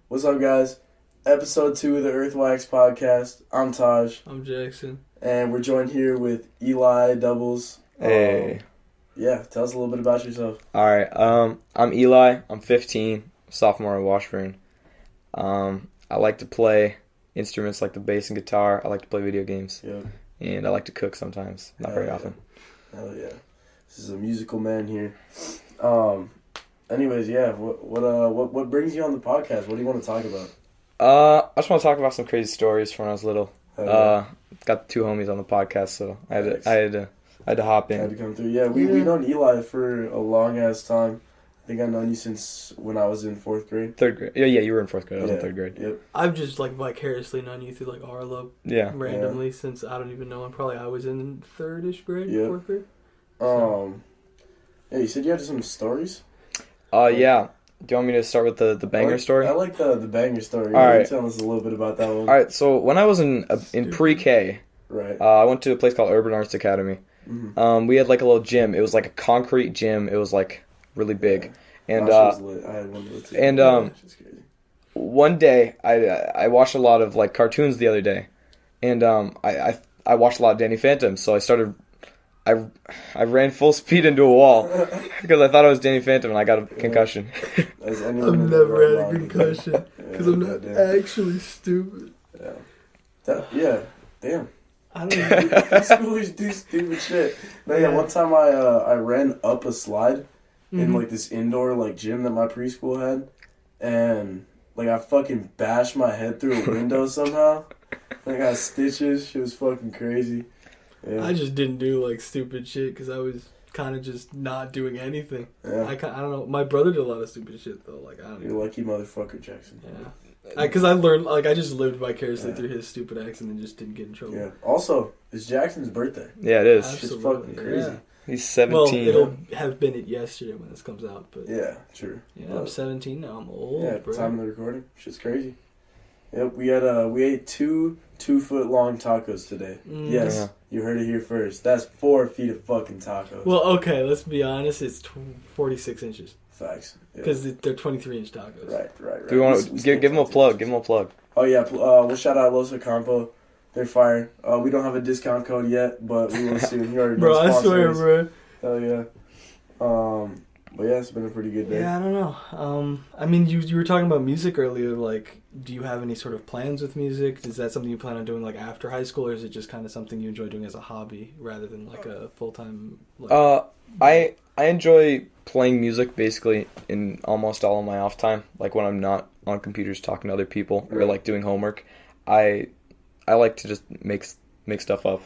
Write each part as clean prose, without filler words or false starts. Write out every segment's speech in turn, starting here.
What's up, guys? Episode 2 of the Earthwax podcast. I'm Taj. I'm Jackson. And we're joined here with Eli Doubles. Hey. Yeah, tell us a little bit about yourself. Alright, I'm Eli. I'm 15, sophomore at Washburn. I like to play instruments like the bass and guitar. I like to play video games. Yep. And I like to cook sometimes. Not very often. Hell yeah. This is a musical man here. Anyways, yeah, what brings you on the podcast? What do you want to talk about? I just want to talk about some crazy stories from when I was little. Yeah. Got the two homies on the podcast, so I had to hop in. Had to come through. Yeah, we've known Eli for a long ass time. I think I've known you since when I was in 4th grade. 3rd grade. Yeah, you were in 4th grade. I was in 3rd grade. Yep. I've just vicariously known you through our love randomly since I don't even know when. Probably I was in 3rd-ish grade, 4th grade. Yeah, you said you had some stories? Yeah. Do you want me to start with the banger story? I like the banger story. All right. Tell us a little bit about that one. All right, so when I was in pre-K, right. I went to a place called Urban Arts Academy. Mm-hmm. We had a little gym. It was like a concrete gym. It was really big. Yeah. And was lit. I had one of those too. And one day I watched a lot of cartoons the other day, and I watched a lot of Danny Phantom. So I ran full speed into a wall because I thought I was Danny Phantom and I got a concussion. I've never had a concussion because I'm not actually stupid. Yeah. Damn. I don't know. Schoolers do stupid shit. No, yeah. One time I ran up a slide in this indoor gym that my preschool had, and I fucking bashed my head through a window somehow. I got stitches. Shit was fucking crazy. Yeah. I just didn't do stupid shit because I was kind of just not doing anything. Yeah. I don't know. My brother did a lot of stupid shit though. I don't. You're a lucky motherfucker, Jackson. Yeah. Because I learned, I just lived vicariously through his stupid acts and then just didn't get in trouble. Yeah. Also, it's Jackson's birthday. Yeah, it is. It's just fucking crazy. Yeah. He's 17. Well, it'll have been yesterday when this comes out, but yeah, true. Yeah, I'm 17 now. I'm old, yeah, bro. time of the recording. Shit's crazy. Yep, we ate 2 2-foot-long tacos today. Yes, yeah. You heard it here first. That's 4 feet of fucking tacos. Well, okay, let's be honest. It's 46 inches. Facts. Because they're 23-inch tacos. Right. Do we want to give them a plug? Give them a plug. Oh yeah, we'll shout out Los Ocampo. They're fire. We don't have a discount code yet, but we will soon. You already know Bro, I swear, bro. Hell yeah. But yeah, it's been a pretty good day. Yeah, I don't know. I mean, you were talking about music earlier. Do you have any sort of plans with music? Is that something you plan on doing after high school, or is it just kind of something you enjoy doing as a hobby rather than a full-time? I enjoy playing music basically in almost all of my off time. When I'm not on computers talking to other people or doing homework, I like to just make stuff up,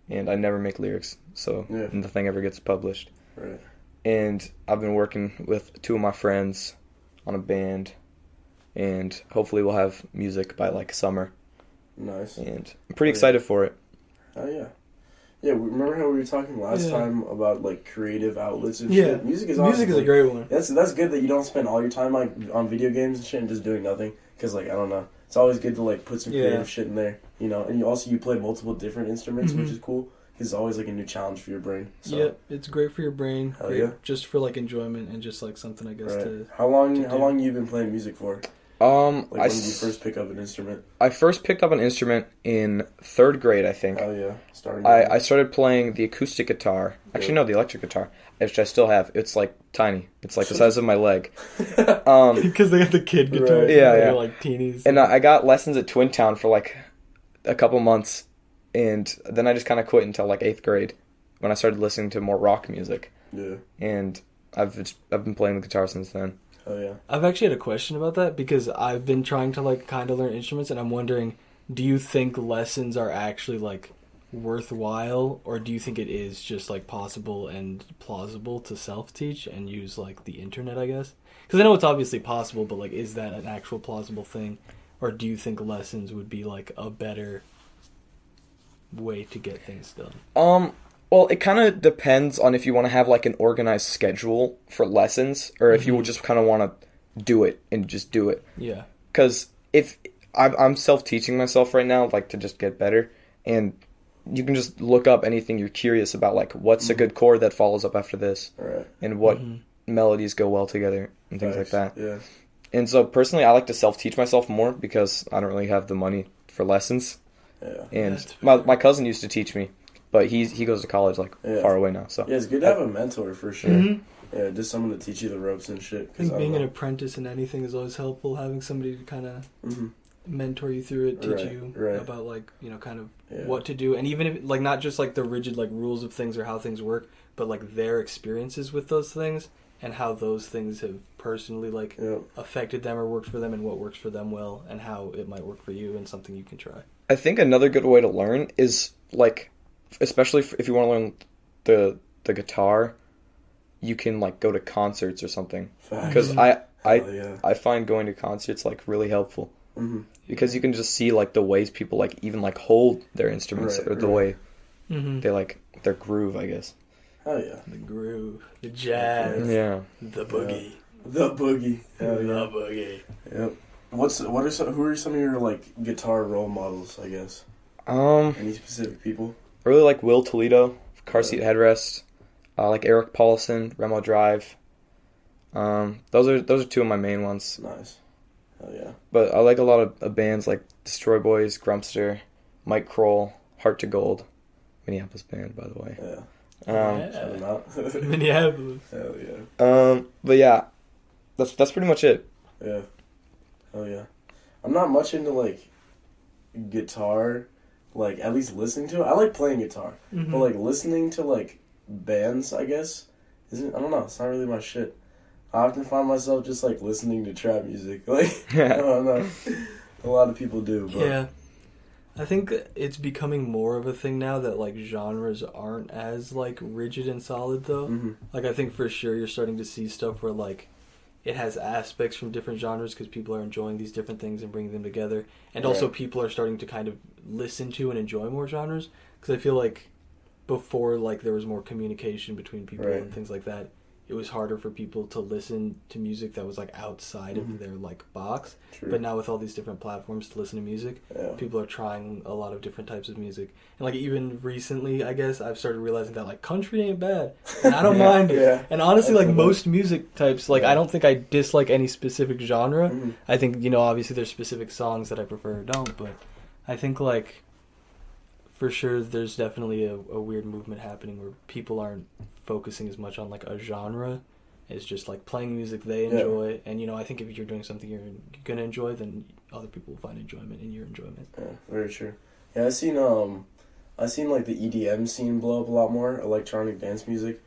and I never make lyrics, so nothing ever gets published. Right. And I've been working with 2 of my friends on a band, and hopefully we'll have music by summer. Nice. And I'm pretty excited for it. Oh yeah. Yeah, remember how we were talking last time about creative outlets and shit? Music is awesome. Music is a great one. That's good that you don't spend all your time on video games and shit and just doing nothing. Because I don't know, it's always good to put some creative shit in there, And you play multiple different instruments, which is cool. It's always a new challenge for your brain. So. Yeah, it's great for your brain. Hell great yeah. Just for enjoyment and just something I guess to. How long you been playing music for? When did you first pick up an instrument? I first picked up an instrument in 3rd grade, I think. Oh yeah, I started playing the acoustic guitar. Actually, no, the electric guitar, which I still have. It's tiny. It's the size of my leg. Because they got the kid guitar. Right. Yeah. They're teenies. And I got lessons at Twin Town for a couple months, and then I just kind of quit until 8th grade when I started listening to more rock music. Yeah. And I've been playing the guitar since then. Oh yeah. I've actually had a question about that because I've been trying to kind of learn instruments, and I'm wondering, do you think lessons are actually worthwhile, or do you think it is just possible and plausible to self-teach and use the internet, I guess? Because I know it's obviously possible, but is that an actual plausible thing, or do you think lessons would be a better way to get things done? Well, it kind of depends on if you want to have an organized schedule for lessons, or if you just kind of want to do it and just do it. Yeah. Because if I'm self-teaching myself right now, to just get better, and you can just look up anything you're curious about, what's a good chord that follows up after this, right. and what melodies go well together and things like that. Yeah. And so personally, I like to self-teach myself more because I don't really have the money for lessons. Yeah. And my cousin used to teach me, but he goes to college like far away now. So yeah, it's good to have a mentor for sure. Mm-hmm. Yeah, just someone to teach you the ropes and shit. I think being an apprentice in anything is always helpful. Having somebody to kind of mentor you through it, teach you about like, you know, kind of what to do, and even if like not just like the rigid like rules of things or how things work, but like their experiences with those things and how those things have personally like affected them or worked for them, and what works for them well, and how it might work for you and something you can try. I think another good way to learn is like, especially if you want to learn the guitar, you can like go to concerts or something. Because I find going to concerts like really helpful. Because you can just see like the ways people like even like hold their instruments or the way they like their groove, I guess. Oh yeah, the groove, the jazz, the boogie, the boogie, the boogie. Yep. Who are some of your like guitar role models? I guess. Any specific people? I really like Will Toledo, Car Seat Headrest. Like Eric Paulson, Remo Drive. Those are two of my main ones. Nice. Oh yeah. But I like a lot of bands like Destroy Boys, Grumpster, Mike Kroll, Heart to Gold, Minneapolis band, by the way. Yeah. Minneapolis. Hell yeah. But yeah, that's pretty much it. Yeah. Oh yeah. I'm not much into like guitar, like at least listening to it. I like playing guitar, but like listening to like bands, I guess, I don't know. It's not really my shit. I often find myself just like listening to trap music. Like I don't know. A lot of people do. But. Yeah. I think it's becoming more of a thing now that like genres aren't as like rigid and solid though. Like I think for sure you're starting to see stuff where like it has aspects from different genres because people are enjoying these different things and bringing them together, and also people are starting to kind of listen to and enjoy more genres, because I feel like before like there was more communication between people and things like that, it was harder for people to listen to music that was like outside of their like box. True. But now with all these different platforms to listen to music, people are trying a lot of different types of music. And like even recently, I guess I've started realizing that like country ain't bad, and I don't mind it. Yeah. And honestly, like most music types, like I don't think I dislike any specific genre. I think, you know, obviously there's specific songs that I prefer or don't, but I think like for sure there's definitely a weird movement happening where people aren't focusing as much on like a genre. It's just like playing music they enjoy, and you know, I think if you're doing something you're gonna enjoy, then other people will find enjoyment in your enjoyment. Yeah, very true. Yeah, I've seen like the EDM scene blow up a lot more, electronic dance music.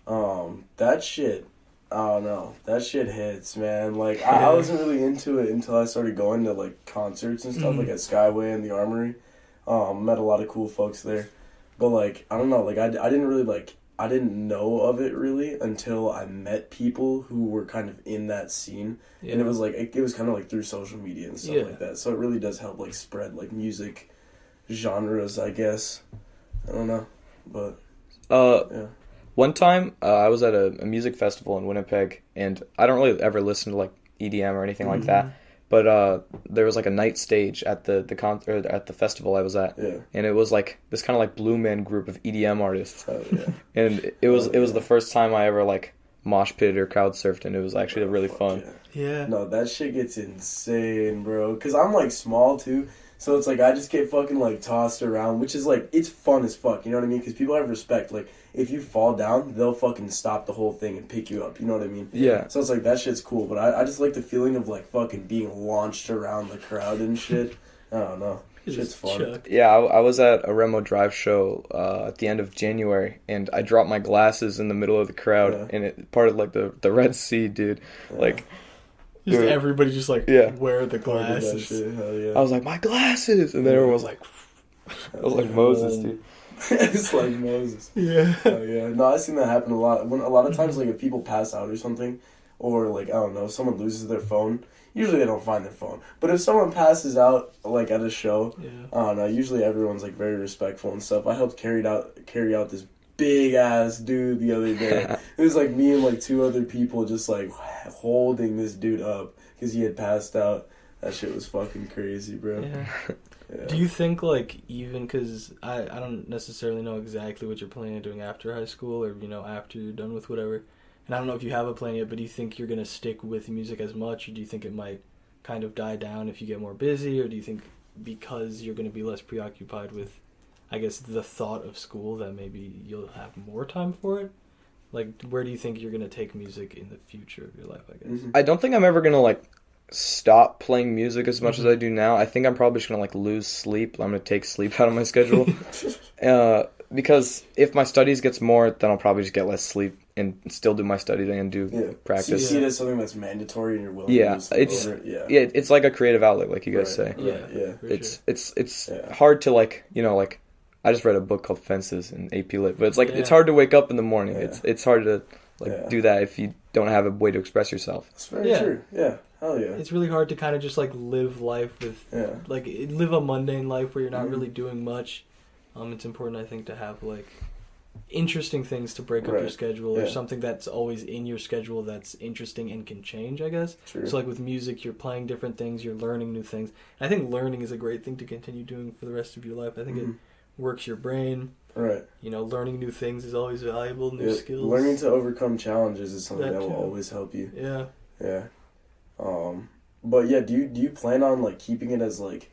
That shit, I don't know, that shit hits, man. Like I wasn't really into it until I started going to like concerts and stuff, like at Skyway and the Armory. Met a lot of cool folks there, but like I don't know, like I didn't really like. I didn't know of it really until I met people who were kind of in that scene, and it was like it was kind of like through social media and stuff like that. So it really does help like spread like music genres, I guess. I don't know, but one time I was at a music festival in Winnipeg, and I don't really ever listen to like EDM or anything like that. But there was like a night stage at the at the festival I was at, and it was like this kind of like Blue Man group of EDM artists, and it was the first time I ever like mosh pitted or crowd surfed, and it was actually really fun. No, that shit gets insane, bro. Cause I'm like small too, so it's like I just get fucking like tossed around, which is like it's fun as fuck. You know what I mean? Cause people have respect. Like if you fall down, they'll fucking stop the whole thing and pick you up. You know what I mean? Yeah. So it's like that shit's cool, but I just like the feeling of like fucking being launched around the crowd and shit. I don't know. Shit's fun. Chuck. Yeah, I was at a Remo Drive show at the end of January, and I dropped my glasses in the middle of the crowd, and it parted like the Red Sea, dude. Like. Just everybody just like wear the glasses. I was like, my glasses, and then everyone was like, I was like Moses, dude. It's like Moses. Yeah. Yeah. No, I've seen that happen a lot. When a lot of times, like if people pass out or something, or like I don't know, if someone loses their phone. Usually they don't find their phone, but if someone passes out like at a show, I don't know. Usually everyone's like very respectful and stuff. I helped carry out this big ass dude the other day. It was like me and like two other people just like holding this dude up because he had passed out. That shit was fucking crazy, bro. Yeah. Do you think like even because I don't necessarily know exactly what you're planning on doing after high school or, you know, after you're done with whatever, and I don't know if you have a plan yet, but do you think you're going to stick with music as much, or do you think it might kind of die down if you get more busy, or do you think because you're going to be less preoccupied with, I guess, the thought of school, that maybe you'll have more time for it? Like, where do you think you're going to take music in the future of your life, I guess? I don't think I'm ever going to, like, stop playing music as much as I do now. I think I'm probably just going to, like, lose sleep. I'm going to take sleep out of my schedule. Because if my studies gets more, then I'll probably just get less sleep and still do my study thing and do practice. So you see it as something that's mandatory and you're willing to lose sleep over it? Yeah, it's like a creative outlet, like you guys say. It's hard to, like, you know, like, I just read a book called Fences in AP Lit, but it's like it's hard to wake up in the morning. It's hard to do that if you don't have a way to express yourself. That's very true. Yeah, hell yeah. It's really hard to kind of just like live life with like live a mundane life where you're not really doing much. It's important, I think, to have like interesting things to break up your schedule, or something that's always in your schedule that's interesting and can change, I guess. True. So like with music, you're playing different things, you're learning new things. And I think learning is a great thing to continue doing for the rest of your life. I think it works your brain. Right. You know, learning new things is always valuable, new skills. Learning to overcome challenges is something that will always help you. Yeah. Yeah. But yeah, do you plan on like keeping it as like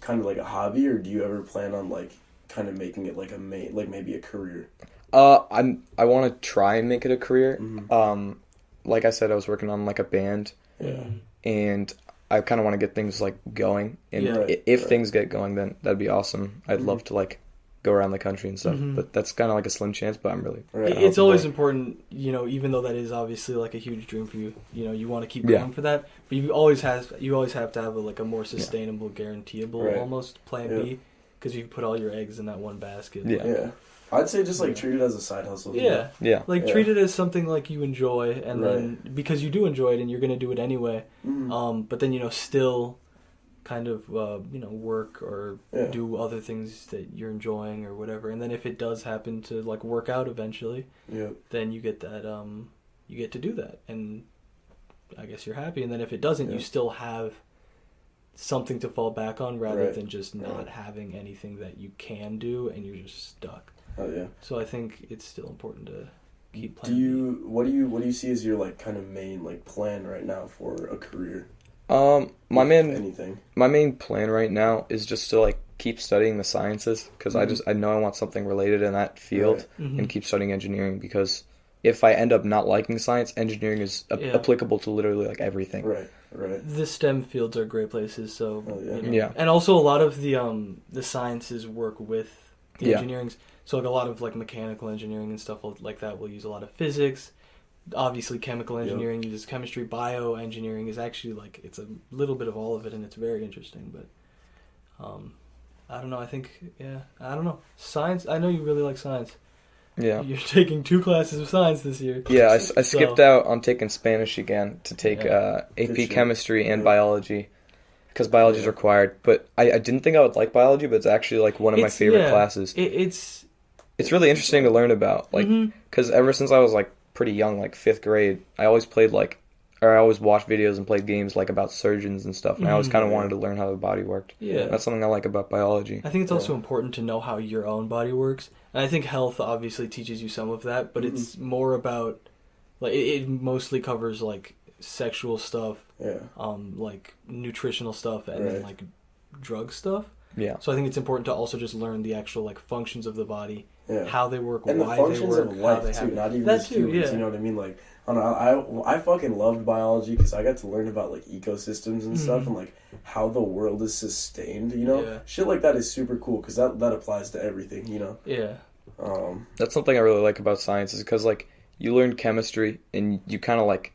kind of like a hobby, or do you ever plan on like kind of making it like a maybe a career? I want to try and make it a career. Like I said, I was working on like a band. Yeah. And I kind of want to get things like going, and if things get going, then that'd be awesome. I'd love to like go around the country and stuff, but that's kind of like a slim chance. But I'm really it's always important, you know, even though that is obviously like a huge dream for you. You know, you want to keep going for that, but you always have to have a more sustainable, guaranteeable almost plan B, because you put all your eggs in that one basket. I'd say just like treat it as a side hustle. Treat it as something like you enjoy, and then because you do enjoy it and you're gonna do it anyway. But then, you know, still kind of work or do other things that you're enjoying or whatever. And then if it does happen to like work out eventually, then you get that you get to do that, and I guess you're happy. And then if it doesn't, you still have something to fall back on, rather than just not having anything that you can do and you're just stuck. Oh yeah. So I think it's still important to keep playing. What do you see as your like kind of main like plan right now for a career? My main plan right now is just to like keep studying the sciences, because I know I want something related in that field, and keep studying engineering, because if I end up not liking science, engineering is applicable to literally like everything. Right. The STEM fields are great places, so and also a lot of the sciences work with the engineerings. So like a lot of like mechanical engineering and stuff like that will use a lot of physics. Obviously, chemical engineering uses chemistry. Bioengineering is actually like it's a little bit of all of it, and it's very interesting. But I don't know. I think I don't know. Science. I know you really like science. Yeah. You're taking 2 classes of science this year. Yeah, I skipped out on taking Spanish again to take AP Chemistry and Biology, because biology is required. But I didn't think I would like biology, but it's actually like one of my favorite classes. It's really interesting to learn about, like, because ever since I was like pretty young, like 5th grade, I always watched videos and played games like about surgeons and stuff, and I always kind of wanted to learn how the body worked. Yeah, that's something I like about biology. I think it's also important to know how your own body works, and I think health obviously teaches you some of that, but it's more about like it mostly covers like sexual stuff, like nutritional stuff, and then like drug stuff. Yeah. So I think it's important to also just learn the actual like functions of the body, how they work, and why the functions they work, of life too, not even just humans. You know what I mean? Like, I fucking loved biology because I got to learn about like ecosystems and stuff, and like how the world is sustained. You know, shit like that is super cool because that applies to everything. You know. Yeah. That's something I really like about science, is because like you learn chemistry and you kind of like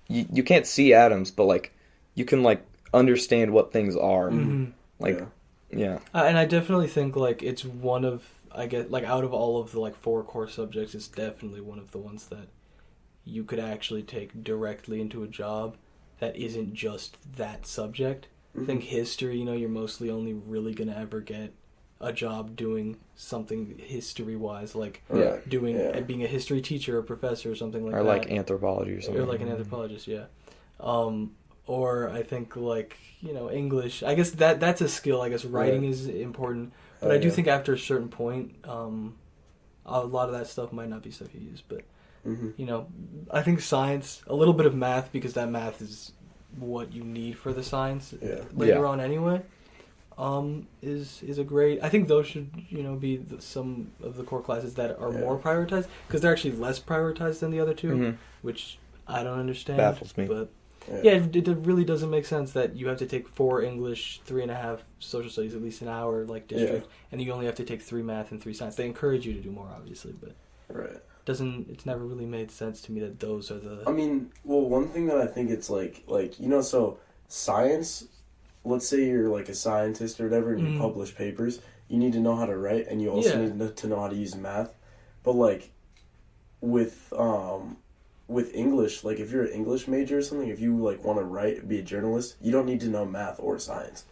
you can't see atoms, but like you can like understand what things are. Like. Yeah. And I definitely think like it's one of, I guess, like out of all of the like 4 core subjects, it's definitely one of the ones that you could actually take directly into a job that isn't just that subject. I think history, you know, you're mostly only really going to ever get a job doing something history-wise, like being a history teacher or professor or something like that. Or like anthropology or something. Or like an anthropologist, or I think like, you know, English. I guess that's a skill. I guess writing is important. But I do think after a certain point, a lot of that stuff might not be stuff you use. But You know, I think science, a little bit of math, because that math is what you need for the science later on anyway. Is a great. I think those should be some of the core classes that are more prioritized, because they're actually less prioritized than the other two, which I don't understand. Baffles me. But it really doesn't make sense that you have to take 4 English, 3.5 social studies, at least an hour like district, and you only have to take 3 math and 3 science. They encourage you to do more, obviously, but it's never really made sense to me that those are the. I mean, well, one thing that I think it's like so science. Let's say you're like a scientist or whatever, and you publish papers. You need to know how to write, and you also need to know how to use math. But like, with English, like if you're an English major or something, if you like want to write, be a journalist, you don't need to know math or science.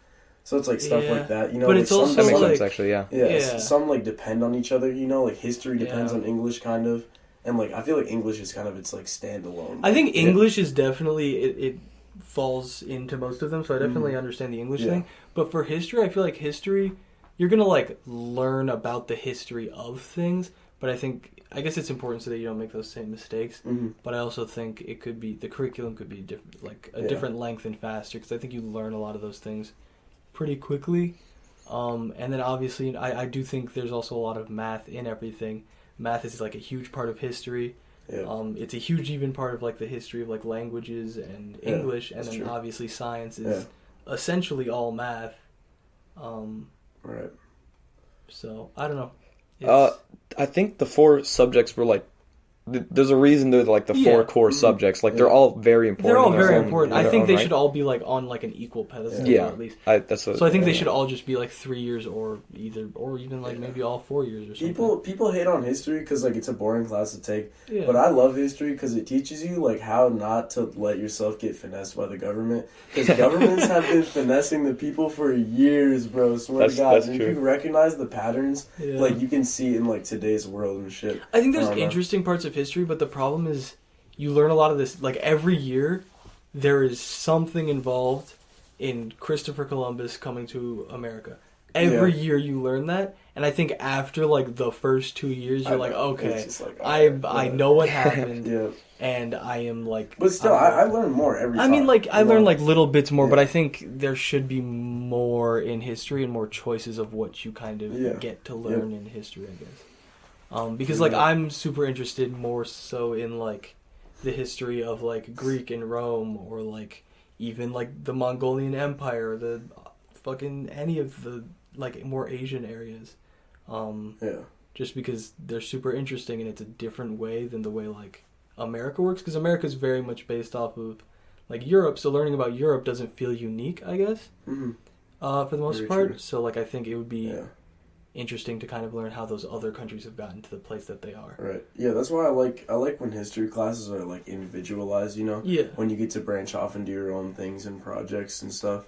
So it's like stuff like that, But like it's also that makes like, sense, actually, yeah. Some like depend on each other, like history depends on English kind of, and like I feel like English is kind of its like standalone. I think English is definitely it falls into most of them, so I definitely understand the English thing. But for history, I feel like history, you're gonna like learn about the history of things, but I guess it's important so that you don't make those same mistakes. But I also think it could be the curriculum could be different, like a different length and faster, because I think you learn a lot of those things pretty quickly. And then obviously I do think there's also a lot of math in everything. Math is like a huge part of history. It's a huge even part of like the history of like languages and English, and then obviously science is essentially all math. Right. So I don't know. I think the 4 subjects were like. There's a reason they're like the 4 core subjects. Like they're all very important. They're all very important. I think they should all be like on like an equal pedestal at least. So I think they should all just be like 3 years or even like maybe all 4 years or something. People hate on history because like it's a boring class to take. But I love history because it teaches you like how not to let yourself get finessed by the government. Because governments have been finessing the people for years, bro. Swear to God. That's and true. if you recognize the patterns, like you can see in like today's world and shit. I think there's interesting parts of history, but the problem is you learn a lot of this, like every year there is something involved in Christopher Columbus coming to America. Every year you learn that, and I think after like the first 2 years you're like, okay, I know what happened, and I am like. But still, I learn more every time. I mean, like I learn like little bits more, but I think there should be more in history and more choices of what you kind of get to learn in history, I guess. Because like I'm super interested more so in like the history of like Greek and Rome, or like even like the Mongolian Empire, or the fucking any of the like more Asian areas. Just because they're super interesting and it's a different way than the way like America works, because America is very much based off of like Europe, so learning about Europe doesn't feel unique, I guess. For the most part. True. So like I think it would be interesting to kind of learn how those other countries have gotten to the place that they are. Right. Yeah, that's why I like when history classes are like individualized, Yeah. When you get to branch off and do your own things and projects and stuff.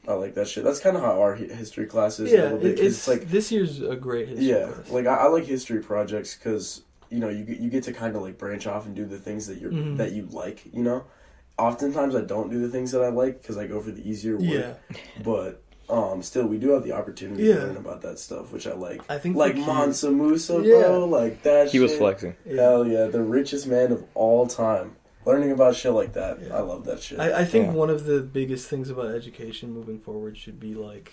I like that shit. That's kind of how our history class is a little bit. It's like this year's a great history class. Like I like history projects because you get to kind of like branch off and do the things that that you like. Oftentimes I don't do the things that I like because I go for the easier work. But still, we do have the opportunity to learn about that stuff, which I like. I think like Mansa Musa, bro, like that. He was flexing. Hell yeah, the richest man of all time. Learning about shit like that, I love that shit. I think one of the biggest things about education moving forward should be like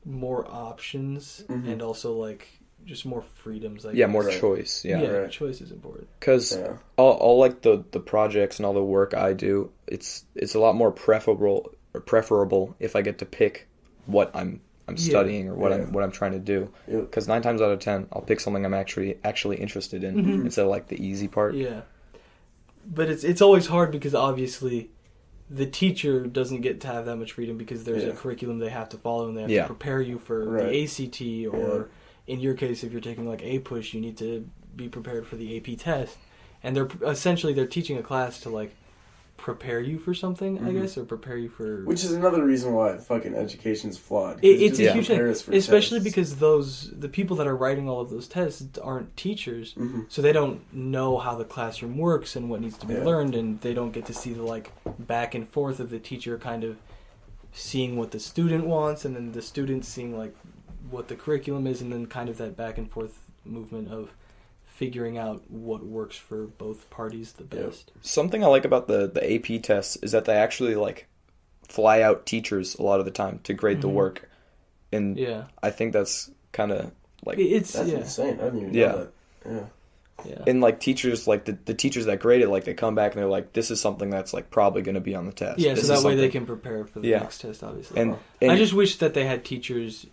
more options and also like just more freedoms. More choice. Choice is important. Because all like the projects and all the work I do, it's a lot more preferable if I get to pick what I'm studying or what I'm trying to do. Because 9 times out of 10, I'll pick something I'm actually interested in instead of like the easy part. Yeah. But it's always hard because obviously the teacher doesn't get to have that much freedom because there's a curriculum they have to follow and they have to prepare you for the ACT or in your case if you're taking like A-Push you need to be prepared for the AP test, and they're teaching a class to like prepare you for something, I guess, or prepare you for... Which is another reason why fucking education's flawed. It's a huge thing, especially because the people that are writing all of those tests aren't teachers, so they don't know how the classroom works and what needs to be learned, and they don't get to see the like back and forth of the teacher kind of seeing what the student wants, and then the student seeing like what the curriculum is, and then kind of that back and forth movement of figuring out what works for both parties the best. Something I like about the AP tests is that they actually like fly out teachers a lot of the time to grade the work, and I think that's kind of like that's insane. I didn't even know that. Yeah. And like teachers, like the teachers that grade it, like they come back and they're like, this is something that's like probably going to be on the test. Yeah, this so that way they can prepare for the next test, obviously. And I just wish that they had teachers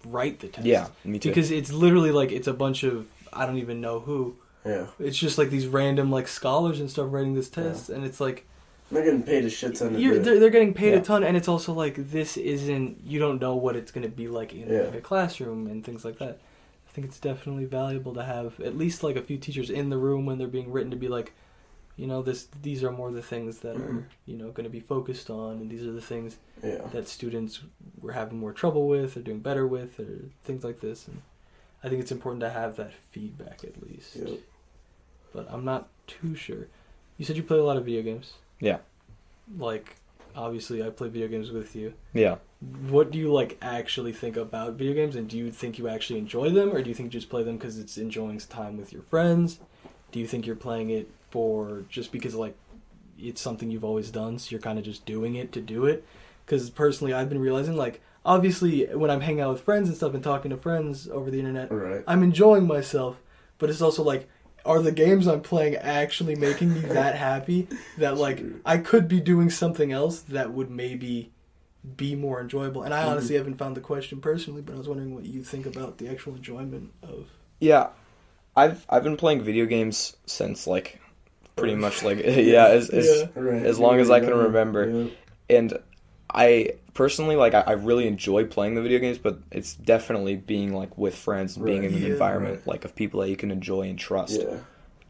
write the test. Yeah, me too. Because it's literally like it's a bunch of I don't even know who. Yeah. It's just like these random like scholars and stuff writing this test, and it's like they're getting paid a shit ton to do it. They're getting paid a ton, and it's also like this isn't you don't know what it's going to be like in like, a classroom and things like that. I think it's definitely valuable to have at least like a few teachers in the room when they're being written to be like, you know, these are more the things that are, you know, going to be focused on, and these are the things that students were having more trouble with or doing better with or things like this. And I think it's important to have that feedback at least. Yep. But I'm not too sure. You said you play a lot of video games. Yeah. Like, obviously I play video games with you. Yeah. What do you like actually think about video games, and do you think you actually enjoy them, or do you think you just play them because it's enjoying time with your friends? Do you think you're playing it for just because like it's something you've always done, so you're kind of just doing it to do it? Because personally, I've been realizing like obviously when I'm hanging out with friends and stuff and talking to friends over the internet, I'm enjoying myself, but it's also like, are the games I'm playing actually making me that happy that like I could be doing something else that would maybe be more enjoyable? And I honestly haven't found the question personally, but I was wondering what you think about the actual enjoyment of. Yeah, I've been playing video games since like pretty much like as long as I can remember, and I personally like I really enjoy playing the video games, but it's definitely being like with friends and being in an environment like of people that you can enjoy and trust. Yeah.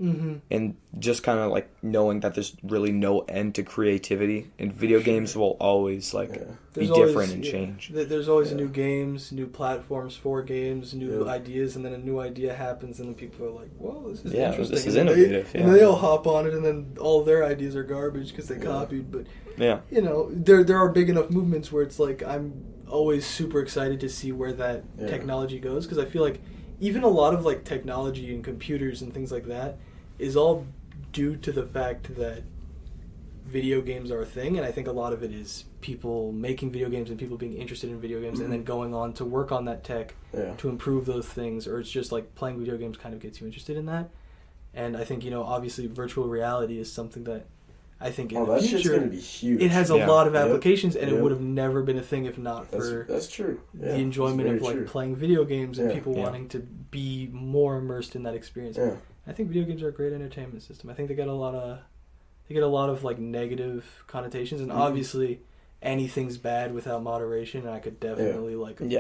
And just kind of like knowing that there's really no end to creativity, and video games will always like be different and change. There's always new games, new platforms for games, new ideas, and then a new idea happens, and then people are like, "Whoa, this is interesting." This is innovative. And they all hop on it, and then all their ideas are garbage because they copied. But you know, there are big enough movements where it's like I'm always super excited to see where that technology goes, because I feel like even a lot of like technology and computers and things like that is all due to the fact that video games are a thing, and I think a lot of it is people making video games and people being interested in video games and then going on to work on that tech to improve those things, or it's just like playing video games kind of gets you interested in that. And I think, you know, obviously virtual reality is something that I think in the future gonna be huge. It has a lot of applications, and it would have never been a thing if not for that's true. The enjoyment of like playing video games and people wanting to be more immersed in that experience. I think video games are a great entertainment system. I think they get a lot of like negative connotations, and obviously anything's bad without moderation. And I could definitely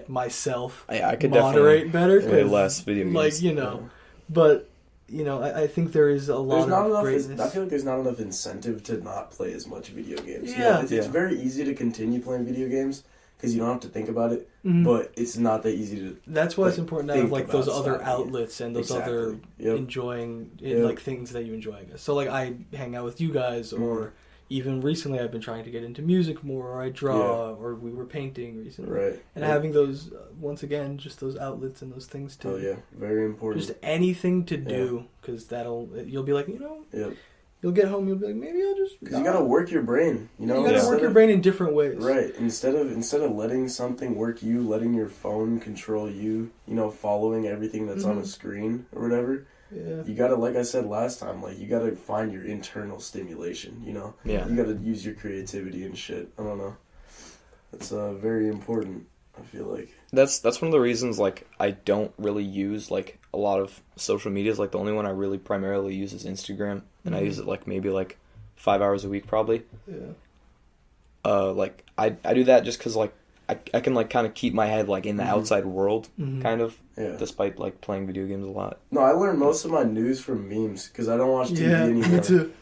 myself I could moderate better, play less video games. Like, you know, but you know, I think there is a lot of greatness. I feel like there's not enough incentive to not play as much video games. Yeah. You know, it's very easy to continue playing video games because you don't have to think about it, but it's not that easy to. That's why it's important to have like those other outlets and those other enjoying like things that you enjoy, I guess. So like I hang out with you guys, or even recently I've been trying to get into music more, or I draw, or we were painting recently. And having those, once again, just those outlets and those things to. Oh yeah, very important. Just anything to do, because you'll be like, you know. You'll get home, you'll be like, maybe I'll just. Because you gotta work your brain, you know. You gotta work your brain in different ways. Right. Instead of letting something work you, letting your phone control you, you know, following everything that's on a screen or whatever. Yeah. You gotta, like I said last time, like you gotta find your internal stimulation, you know. Yeah. You gotta use your creativity and shit. I don't know. That's very important. I feel like that's one of the reasons like I don't really use like a lot of social medias. Like the only one I really primarily use is Instagram, and I use it like maybe like 5 hours a week probably. Yeah. Like I do that just because like I can like kind of keep my head like in the outside world kind of, despite like playing video games a lot. No, I learn most of my news from memes because I don't watch TV anymore. Me too.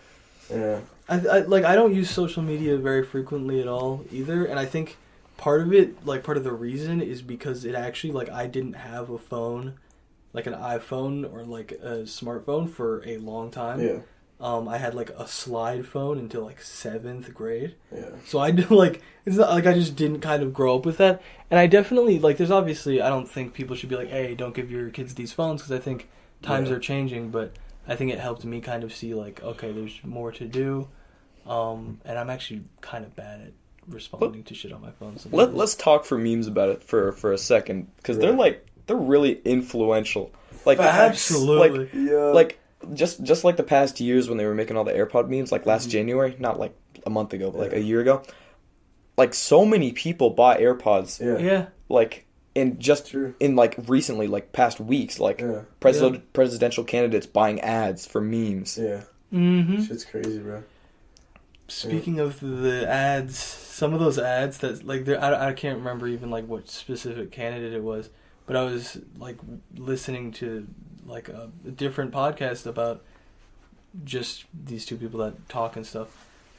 Yeah. I don't use social media very frequently at all either, and I think part of the reason is because it actually, like, I didn't have a phone, like an iPhone or like a smartphone for a long time. Yeah. I had like a slide phone until like 7th grade. Yeah. So I did like, it's not like I just didn't kind of grow up with that. And I definitely, like, there's obviously, I don't think people should be like, hey, don't give your kids these phones, because I think times are changing, but I think it helped me kind of see, like, okay, there's more to do. And I'm actually kind of bad at responding to shit on my phone. Let's talk for memes about it for a second, because they're really influential. Like, absolutely. Like just like the past years when they were making all the AirPod memes, like last January, not like a month ago, but like a year ago. Like, so many people bought AirPods. Yeah. Like, in like recently, like past weeks, like presidential candidates buying ads for memes. Yeah. Mm-hmm. Shit's crazy, bro. Speaking of the ads, some of those ads that, like, I can't remember even, like, what specific candidate it was, but I was, like, listening to, like, a different podcast about just these two people that talk and stuff.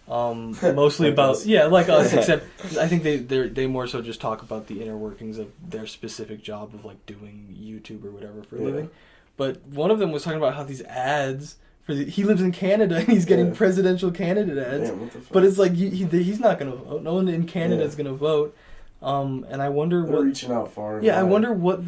Mostly like about us. like us, except I think they more so just talk about the inner workings of their specific job of, like, doing YouTube or whatever for a living. But one of them was talking about how these ads he lives in Canada and he's getting presidential candidate ads. Damn, what the fuck? But it's like he's not gonna vote. No one in Canada is gonna vote. And I wonder They're reaching out far. I wonder what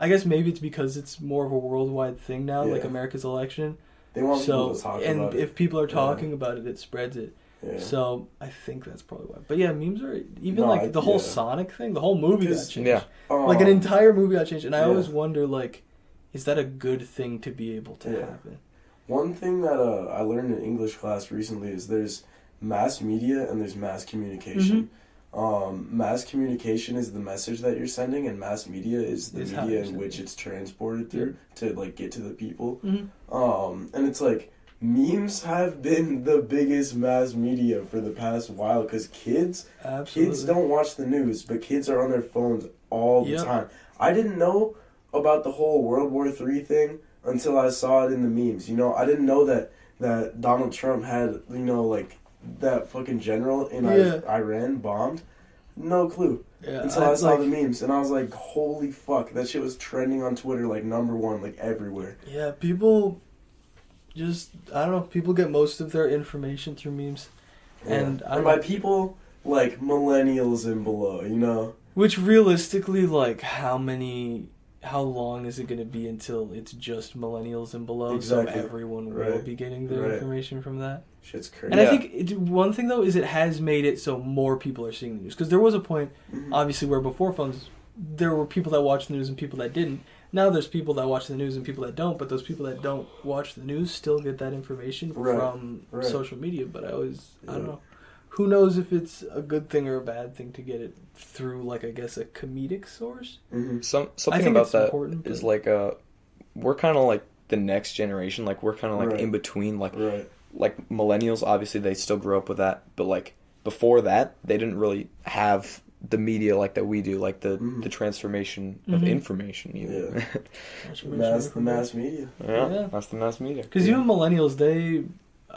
I guess maybe it's because it's more of a worldwide thing now, like America's election. They want people to talk about it. And if people are talking about it, it spreads it. Yeah. So I think that's probably why. But yeah, memes are even the whole Sonic thing. The whole movie got changed. Yeah. Like, an entire movie got changed, and I always wonder, like, is that a good thing to be able to happen? One thing that I learned in English class recently is there's mass media and there's mass communication. Mass communication is the message that you're sending, and mass media is the media in which it's transported through to, like, get to the people. And it's like, memes have been the biggest mass media for the past while, because kids don't watch the news, but kids are on their phones all the time. I didn't know about the whole World War III thing until I saw it in the memes. You know, I didn't know that Donald Trump had, you know, like, that fucking general in Iran bombed. No clue. Until I saw the memes, and I was like, holy fuck, that shit was trending on Twitter, like, #1, like, everywhere. Yeah, people just, I don't know, people get most of their information through memes. And by people, like, millennials and below, you know? Which realistically, like, how long is it going to be until it's just millennials and below? Exactly. So everyone will be getting their information from that. Shit's crazy. And I think one thing, though, is it has made it so more people are seeing the news. Because there was a point, obviously, where before phones, there were people that watched the news and people that didn't. Now there's people that watch the news and people that don't. But those people that don't watch the news still get that information from social media. But I don't know. Who knows if it's a good thing or a bad thing to get it through, like, I guess, a comedic source? Something about that is, like, we're kind of like the next generation. Like, we're kind of like in between. Like, like, millennials, obviously, they still grew up with that. But, like, before that, they didn't really have the media like that we do. Like, the transformation of information, even. That's the mass media. Yeah, that's the mass media. Because even millennials, they...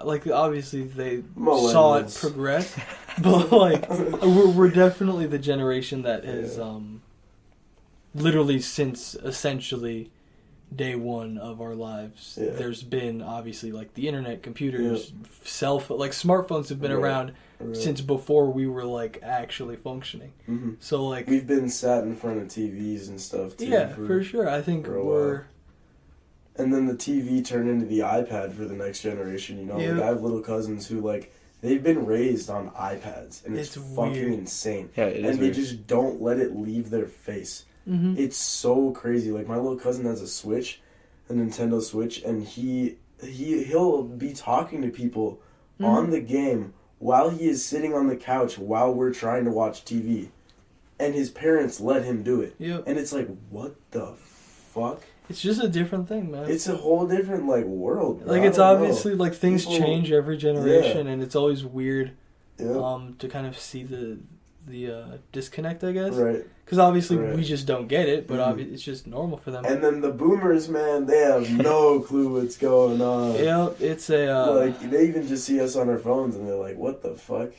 Like, obviously, they saw it progress, but, like, we're definitely the generation that has, literally since, essentially, day one of our lives, there's been, obviously, like, the internet, computers, like, smartphones have been around since before we were, like, actually functioning. So, like... We've been sat in front of TVs and stuff, too. Yeah, for sure. I think we're... And then the TV turned into the iPad for the next generation, you know? Like, I have little cousins who, like, they've been raised on iPads, and it's fucking weird. Insane. Yeah, it is and weird. They just don't let it leave their face. It's so crazy. Like, my little cousin has a Switch, a Nintendo Switch, and he'll be talking to people on the game while he is sitting on the couch while we're trying to watch TV. And his parents let him do it. And it's like, what the fuck? It's just a different thing, man. It's a whole different, like, world. Like, it's obviously, like, things change every generation, and it's always weird to kind of see the disconnect, I guess. Right. Because obviously we just don't get it, but it's just normal for them. And then the boomers, man, they have no clue what's going on. Yeah, it's a... like, they even just see us on our phones, and they're like, what the fuck?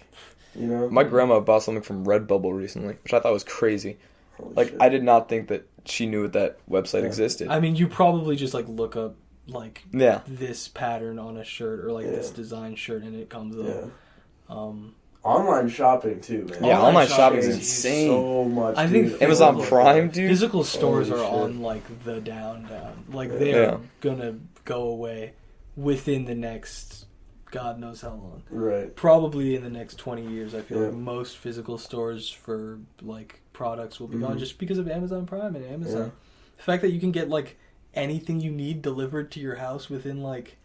You know? My grandma bought something from Redbubble recently, which I thought was crazy. Holy shit. I did not think that she knew that website existed. I mean, you probably just, like, look up, like, this pattern on a shirt or, like, this design shirt, and it comes up. Online shopping too, man. Yeah, Online online shopping shopping is is insane. So much. I think dude. Amazon Like, Prime, dude. Physical stores Holy are shit. on like the down. Like they're Yeah. gonna go away within the next God knows how long. Right. Probably in the next 20 years. I feel Yeah. like most physical stores for like products will be Mhm. gone just because of Amazon Prime and Amazon. Yeah. The fact that you can get like anything you need delivered to your house within like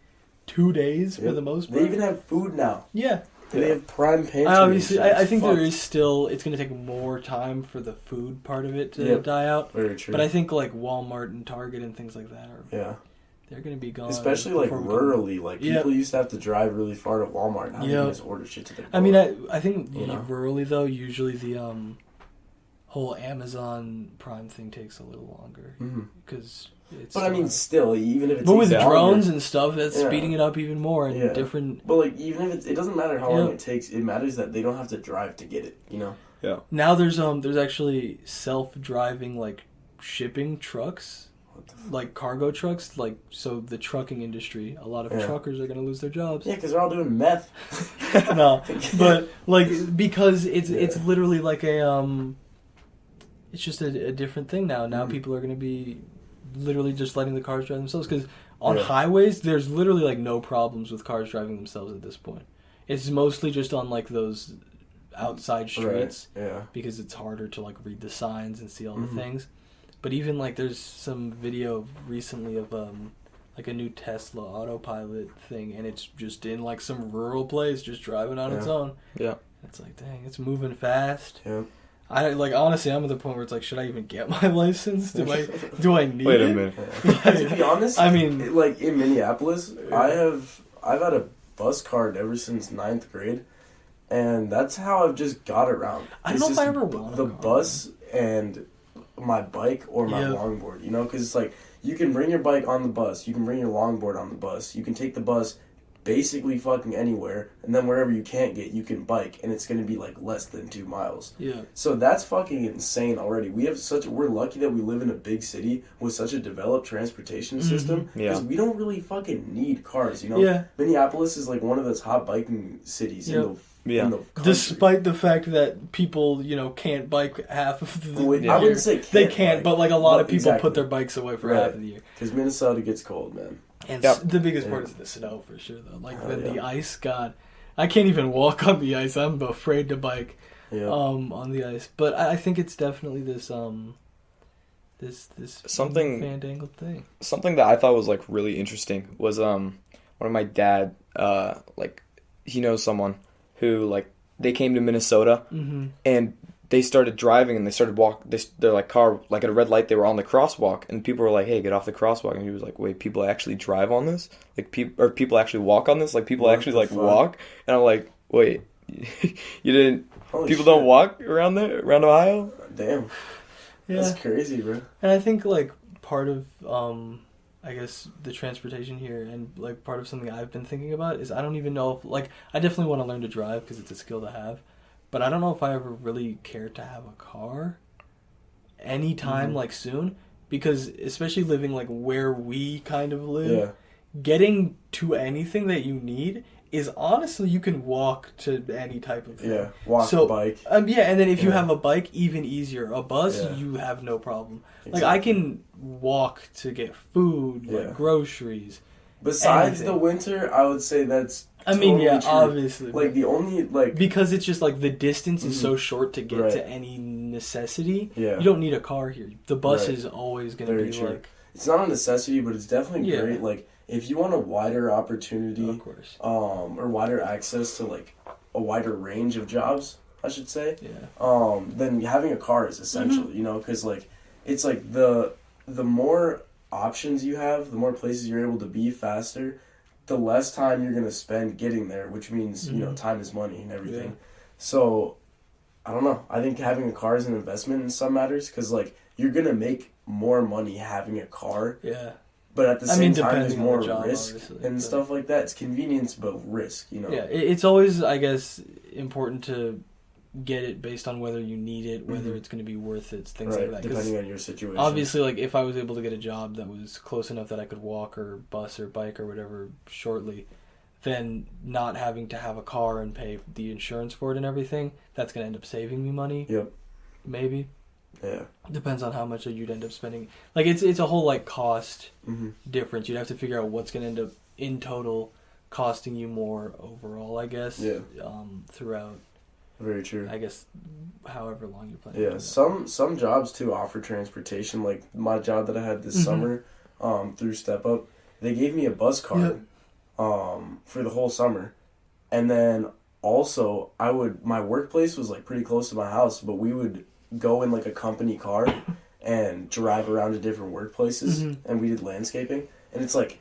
2 days for Yep. the most They part. even have food now. Yeah. They have Prime Pantry. I obviously, and shit. I think Fuck. there is still. It's going to take more time for the food part of it to Yep. die out. Very true. But I think like Walmart and Target and things like that are yeah. they're going to be gone. Especially like before we rurally, like Yep. people used to have to drive really far to Walmart. Now they Yep. can just order shit to their door. I mean, I think You know? rurally though, usually the whole Amazon Prime thing takes a little longer Mhm. because it's. But I mean, still, even if it's but with longer- drones and stuff, that's Yeah. speeding it up even more and Yeah. different. But like, even if it doesn't matter how long Yeah. it takes. It matters that they don't have to drive to get it. You know. Now there's actually self-driving like shipping trucks. What the Like cargo trucks, like so the trucking industry, a lot of Yeah. truckers are gonna lose their jobs. Yeah, because they're all doing meth. No, but like because it's Yeah. literally like a it's just a different thing now. Now Mhm. people are gonna be literally just letting the cars drive themselves because on Yeah. highways there's literally like no problems with cars driving themselves at this point. It's mostly just on like those outside streets Right. Yeah. because it's harder to like read the signs and see all Mhm. the things. But even like there's some video recently of like a new Tesla autopilot thing and it's just in like some rural place just driving on its Yeah. own. Yeah. It's like dang, it's moving fast. Yeah. I like honestly I'm at the point where it's like should I even get my license? Do I need Wait it? a minute. To be honest, I mean like in Minneapolis, Yeah. I've had a bus card ever since 9th grade, and that's how I've just got around. I don't It's know if just I ever want a the car. bus and my bike or my Yeah. longboard. You know, because it's like you can bring your bike on the bus, you can bring your longboard on the bus, you can take the bus basically fucking anywhere, and then wherever you can't get, you can bike, and it's gonna be like less than 2 miles. yeah. So that's fucking insane already. We're lucky that we live in a big city with such a developed transportation system because we don't really fucking need cars, you know? Yeah. Minneapolis is like one of the top biking cities Yep. in the country. Despite the fact that people, can't bike half of the Well, year. I wouldn't say they can't, bike, but like a lot of people exactly. put their bikes away for Right. half of the year. Because Minnesota gets cold, man. And Yep. the biggest part Yeah. is the snow for sure though. Like Oh, when the yeah. ice got I can't even walk on the ice. I'm afraid to bike Yeah. on the ice. But I think it's definitely this this Something- fandangled thing. Something that I thought was like really interesting was one of my dad like he knows someone who like they came to Minnesota Mm-hmm. and they started driving and they started their like car like at a red light they were on the crosswalk and people were like, hey, get off the crosswalk, and he was like, wait, people actually drive on this, like people actually walk on this, like people What actually the like fuck? walk, and I'm like, wait, you didn't Holy people shit. don't walk around Ohio? Damn. Yeah. That's crazy, bro. And I think like part of I guess the transportation here and like part of something I've been thinking about is I don't even know if like I definitely want to learn to drive because it's a skill to have, but I don't know if I ever really care to have a car anytime like soon because especially living like where we kind of live, Yeah. getting to anything that you need is honestly you can walk to any type of thing. Yeah. Walk, So, bike. Yeah, and then if you Yeah. have a bike, even easier. A bus, Yeah. you have no problem. Like Exactly. I can walk to get food, Yeah. like groceries. Besides anything. the winter, I would say that's I mean, yeah, true. obviously, Like the only like because it's just like the distance is Mhm. so short to get Right. to any necessity. yeah. You don't need a car here. The bus Right. is always going to Very be true. like, It's not a necessity, but it's definitely Yeah. great. Like if you want a wider opportunity, of course, or wider access to like a wider range of jobs, I should say, yeah, then having a car is essential. Mm-hmm. You know, because like it's like the more options you have, the more places you're able to be faster, the less time you're gonna spend getting there, which means you know Mhm. time is money and everything. Yeah. So I don't know. I think having a car is an investment in some matters because like you're gonna make more money having a car, yeah. but at the I same mean, time there's depending on more the job, risk obviously, and but- stuff like that. It's convenience but risk, you know. Yeah, it's always, I guess, important to get it based on whether you need it, whether Mhm. it's going to be worth it, things Right, like that. 'Cause depending on your situation. obviously, like if I was able to get a job that was close enough that I could walk or bus or bike or whatever shortly, then not having to have a car and pay the insurance for it and everything, that's going to end up saving me money. Yep. Maybe. Yeah. Depends on how much you'd end up spending. Like, it's a whole, like, cost difference. You'd have to figure out what's going to end up, in total, costing you more overall, I guess. Yeah. Throughout. Very true. I guess, however long you're planning. Yeah, some jobs, too, offer transportation. Like, my job that I had this summer, through Step Up, they gave me a bus card, for the whole summer. And then, also, my workplace was, like, pretty close to my house, but we would go in like a company car and drive around to different workplaces, and we did landscaping, and it's like,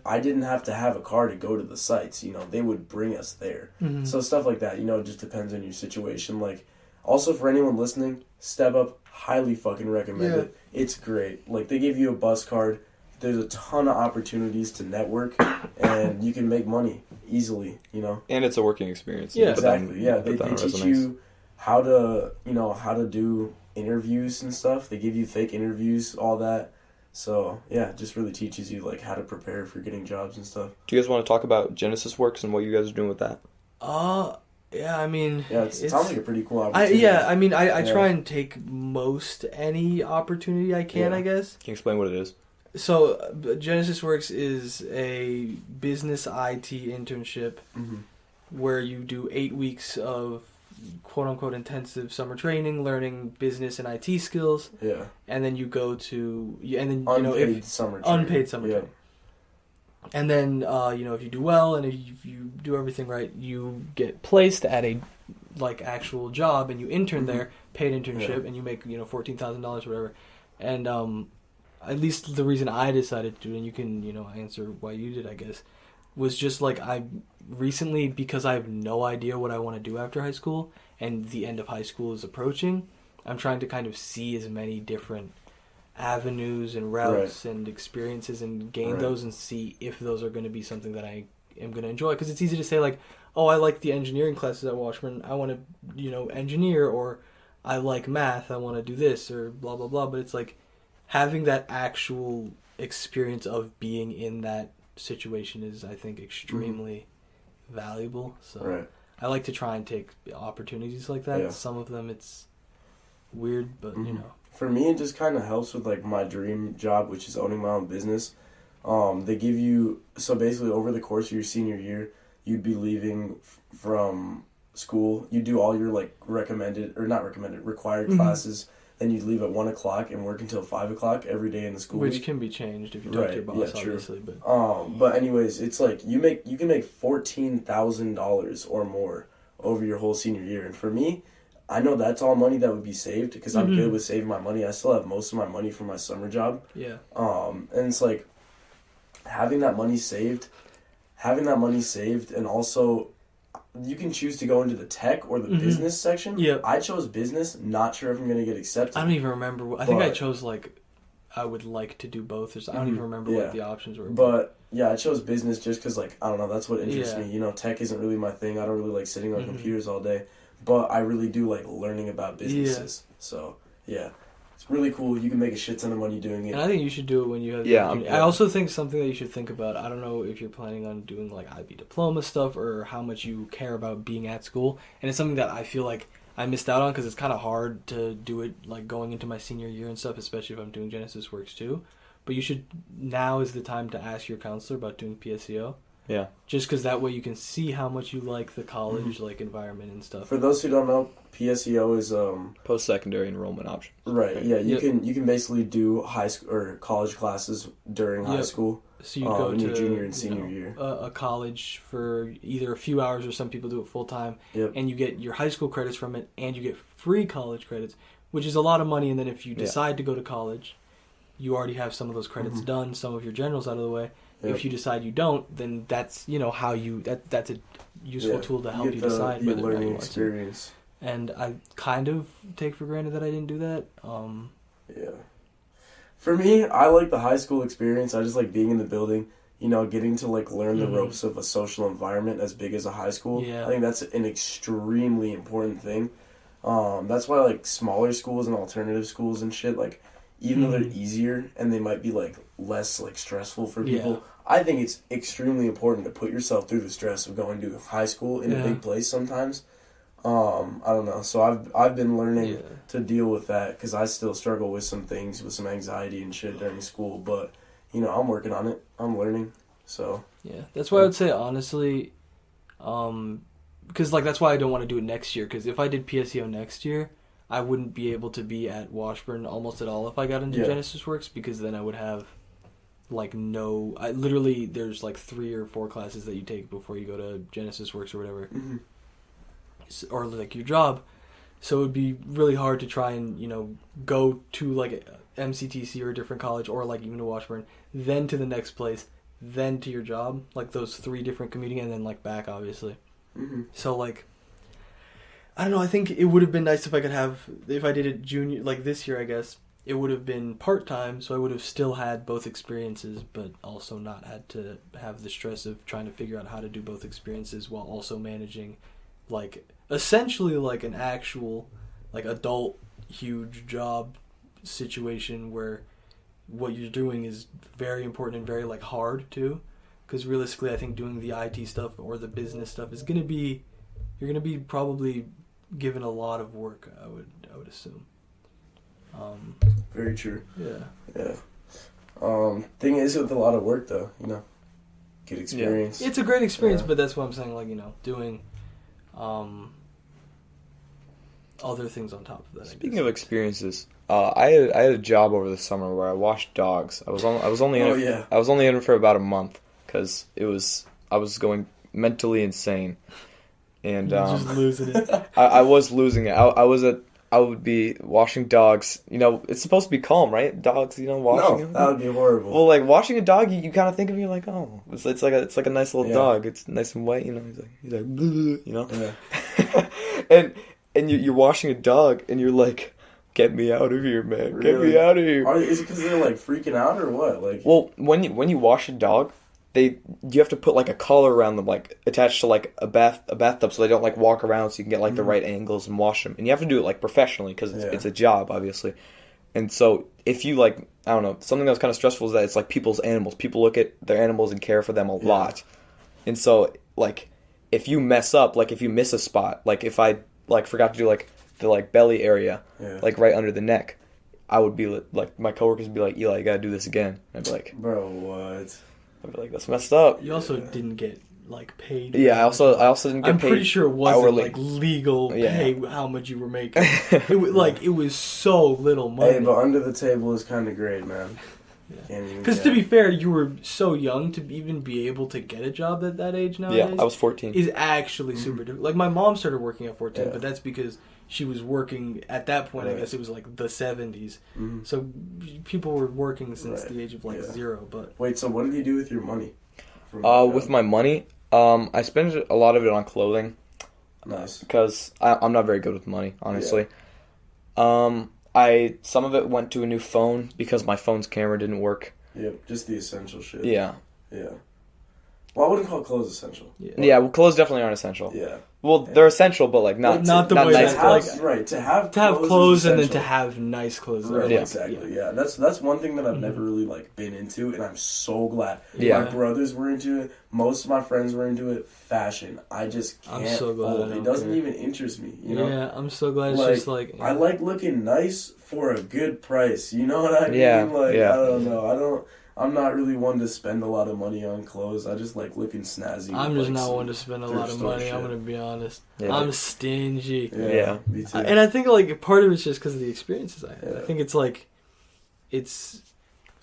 I didn't have to have a car to go to the sites, they would bring us there. So stuff like that, it just depends on your situation. Like, also for anyone listening, Step Up, highly fucking recommend it. It's great. Like, they give you a bus card, there's a ton of opportunities to network, and you can make money easily, And it's a working experience. Yeah, exactly. They teach you how to do interviews and stuff. They give you fake interviews, all that. So, yeah, it just really teaches you, like, how to prepare for getting jobs and stuff. Do you guys want to talk about Genesis Works and what you guys are doing with that? Yeah, I mean... Yeah, it sounds like a pretty cool opportunity. I try and take most any opportunity I can, I guess. Can you explain what it is? So, Genesis Works is a business IT internship where you do 8 weeks of quote-unquote intensive summer training, learning business and IT skills. Yeah. And then you go to... And then, unpaid summer training. Unpaid summer training. And then, if you do well and if you do everything right, you get placed at a, like, actual job and you intern there, paid internship, and you make, $14,000 or whatever. And, at least the reason I decided to do it, and you can, answer why you did, I guess, was just, like, I recently, because I have no idea what I want to do after high school, and the end of high school is approaching, I'm trying to kind of see as many different avenues and routes and experiences and gain those and see if those are going to be something that I am going to enjoy. Because it's easy to say, like, oh, I like the engineering classes at Washburn, I want to, engineer, or I like math, I want to do this, or blah, blah, blah. But it's like having that actual experience of being in that situation is, I think, extremely valuable. So I like to try and take opportunities like that. Some of them it's weird, but For me, it just kind of helps with, like, my dream job, which is owning my own business. They give you, so basically over the course of your senior year, you'd be leaving from school. You do all your, like, required classes. Then you'd leave at 1 o'clock and work until 5 o'clock every day in the school Which week. can be changed if you talk to your boss, obviously. But anyways, it's like you can make $14,000 or more over your whole senior year. And for me, I know that's all money that would be saved because I'm good with saving my money. I still have most of my money from my summer job. Yeah. And it's like having that money saved, and also you can choose to go into the tech or the business section. Yeah. I chose business, not sure if I'm going to get accepted. I don't even remember. I think I chose, like, I would like to do both. I don't even remember what the options were. But, yeah, I chose business just because, like, I don't know, that's what interests me. Tech isn't really my thing. I don't really like sitting on computers all day. But I really do like learning about businesses. Yeah. So, yeah. It's really cool. You can make a shit ton of money doing it. And I think you should do it when you have the opportunity. I also think something that you should think about, I don't know if you're planning on doing, like, IB diploma stuff or how much you care about being at school. And it's something that I feel like I missed out on because it's kind of hard to do it, like, going into my senior year and stuff, especially if I'm doing Genesis Works too. But you should, now is the time to ask your counselor about doing PSEO. Yeah. Just because that way you can see how much you like the college like environment and stuff. For those who don't know, PSEO is post-secondary enrollment option. Right. Yeah. You can basically do high school or college classes during high school. So you go to your junior and senior year. A college for either a few hours or some people do it full time. Yep. And you get your high school credits from it, and you get free college credits, which is a lot of money. And then if you decide to go to college, you already have some of those credits done, some of your generals out of the way. Yep. If you decide you don't, then that's how you that's a useful tool to help you decide whether or not you want experience. To. And I kind of take for granted that I didn't do that. Yeah. For me, I like the high school experience. I just like being in the building, getting to like learn the ropes of a social environment as big as a high school. Yeah. I think that's an extremely important thing. That's why like smaller schools and alternative schools and shit, like even though they're easier and they might be like less like stressful for people, I think it's extremely important to put yourself through the stress of going to high school in a big place sometimes. I don't know. So I've been learning to deal with that because I still struggle with some things, with some anxiety and shit during school. But, you know, I'm working on it. I'm learning. So. Yeah. That's why I would say, honestly, because, like, that's why I don't want to do it next year. Because if I did PSEO next year, I wouldn't be able to be at Washburn almost at all if I got into Genesis Works, because then I would have, like, literally, there's, like, 3 or 4 classes that you take before you go to Genesis Works or whatever. Mm-hmm. Or, like, your job. So it would be really hard to try and, you know, go to, like, MCTC or a different college, or, like, even to Washburn, then to the next place, then to your job. Like, those 3 different commuting, and then, like, back, obviously. Mm-hmm. So, like, I don't know, I think it would have been nice if I did it junior, like, this year, I guess, it would have been part-time, so I would have still had both experiences, but also not had to have the stress of trying to figure out how to do both experiences while also managing, like, essentially, like, an actual, like, adult, huge job situation where what you're doing is very important and very, like, hard, too. Because realistically, I think doing the IT stuff or the business stuff is going to be, you're going to be probably given a lot of work, I would assume. Very true. Yeah. Thing is, with a lot of work, though, you know, good experience. Yeah. It's a great experience, but that's what I'm saying, like, you know, doing other things on top of that. Speaking of experiences, I had a job over the summer where I washed dogs. I was only in it for about a month because I was going mentally insane, and just losing it. I was losing it. I would be washing dogs. You know, it's supposed to be calm, right? Dogs, you know, washing them. No, that would be horrible. Well, like, washing a dog, you kind of think of it, you're like, oh, it's like a nice little dog. It's nice and white, you know. He's like, you know. Yeah. and you're washing a dog, and you're like, get me out of here, man. Really? Get me out of here. Is it because they're, like, freaking out or what? Like, well, when you wash a dog, you have to put, like, a collar around them, like, attached to, like, a bathtub, so they don't, like, walk around, so you can get, like, the right angles and wash them. And you have to do it, like, professionally, because it's a job, obviously. And so, if you, like, I don't know, something that was kind of stressful is that it's, like, people's animals. People look at their animals and care for them a lot. And so, like, if you mess up, like, if you miss a spot, like, if I, like, forgot to do, like, the, like, belly area, like, right under the neck, I would be, like, my coworkers would be like, Eli, you gotta do this again. And I'd be like, bro, what? I'd be like, that's messed up. You also didn't get, like, paid. Yeah, I also didn't get paid. I'm pretty sure it wasn't, hourly. Like, legal pay how much you were making. It was so little money. Hey, but under the table is kind of great, man. Because to be fair, you were so young to even be able to get a job at that age nowadays. Yeah, I was 14. Is actually super difficult. Like, my mom started working at 14, but that's because she was working at that point. I guess it was like the 70s. Mm-hmm. So people were working since the age of like 0. But wait, so what did you do with your money? With my money, I spent a lot of it on clothing. Nice. Because I'm not very good with money, honestly. Yeah. Some of it went to a new phone because my phone's camera didn't work. Yeah, just the essential shit. Yeah. Yeah. Well, I wouldn't call clothes essential. Yeah, well, clothes definitely aren't essential. Yeah. Well, they're essential, but like not the way nice clothes. Right, to have clothes and then to have nice clothes. Right, exactly. Yeah, that's one thing that I've never really like been into, and I'm so glad. Yeah. My brothers were into it. Most of my friends were into it. Fashion, I just can't. I'm so glad. It doesn't even interest me. You know? Yeah, I'm so glad. It's just like I like looking nice for a good price. You know what I mean? Yeah. Like I don't know. I'm not really one to spend a lot of money on clothes. I just like looking snazzy. I'm just not one to spend a lot of money. I'm gonna be honest. Yeah. I'm stingy. Yeah, me too. And I think like part of it's just because of the experiences I had. I think it's like,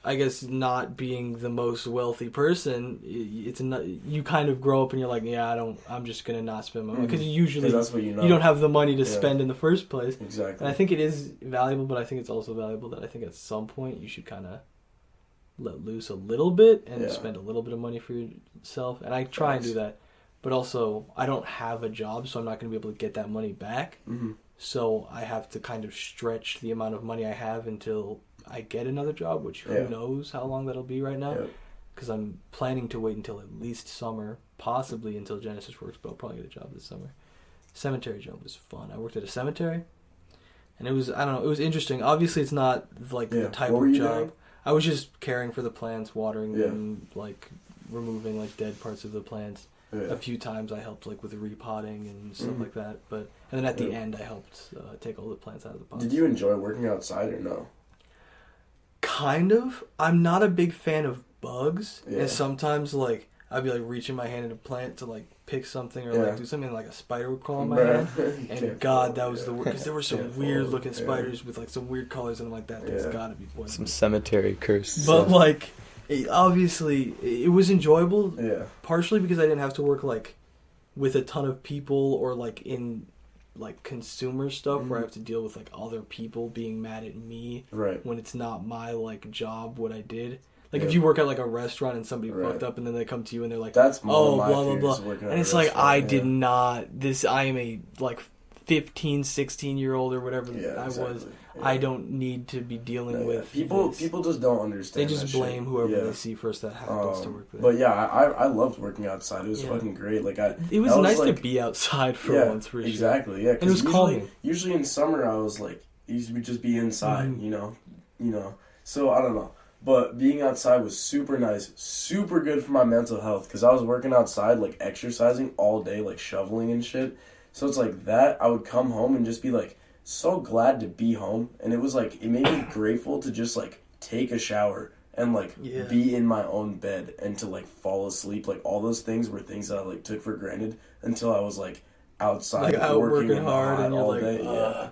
I guess not being the most wealthy person. It's not, you kind of grow up and you're like, I'm just gonna not spend my money because usually that's what you don't have the money to spend in the first place. Exactly. And I think it is valuable, but I think it's also valuable that I think at some point you should kind of let loose a little bit and spend a little bit of money for yourself. And I try and do that. But also, I don't have a job, so I'm not going to be able to get that money back. Mm-hmm. So I have to kind of stretch the amount of money I have until I get another job, which who knows how long that'll be right now. Because I'm planning to wait until at least summer, possibly until Genesis works, but I'll probably get a job this summer. Cemetery job was fun. I worked at a cemetery, and it was, I don't know, it was interesting. Obviously, it's not like the type of job. I was just caring for the plants, watering them, like removing like dead parts of the plants. A few times I helped like with repotting and stuff like that. And then at the end I helped take all the plants out of the pots. Did you enjoy working outside or no? Kind of. I'm not a big fan of bugs, and sometimes like I'd be like reaching my hand in a plant to like pick something or like do something, and like a spider would crawl on my hand. And God, that was the worst, because there were some weird looking spiders with like some weird colors, and I'm like, that thing's gotta be poisonous. Some cemetery curse. But like, obviously, it was enjoyable. Yeah. Partially because I didn't have to work like with a ton of people or like in like consumer stuff where I have to deal with like other people being mad at me when it's not my like job what I did. Like if you work at like a restaurant and somebody fucked up and then they come to you and they're like, that's oh, blah blah blah, and it's like I did not I am a like 15, 16-year-old or whatever I was. I don't need to be dealing with people. this. People just don't understand. They just blame whoever they see first that happens to work there. But yeah, I loved working outside. It was fucking great. Like it was nice to be outside for once. For exactly. Yeah, and it was calming. Usually in summer I was like, we just be inside. You know. So I don't know. But being outside was super nice, super good for my mental health, because I was working outside, like exercising all day, like shoveling and shit. So it's like that, I would come home and just be like, so glad to be home. And it was like, it made me grateful to just like take a shower and like be in my own bed and to like fall asleep. Like all those things were things that I like took for granted until I was like outside like out working hard and you're all like, day.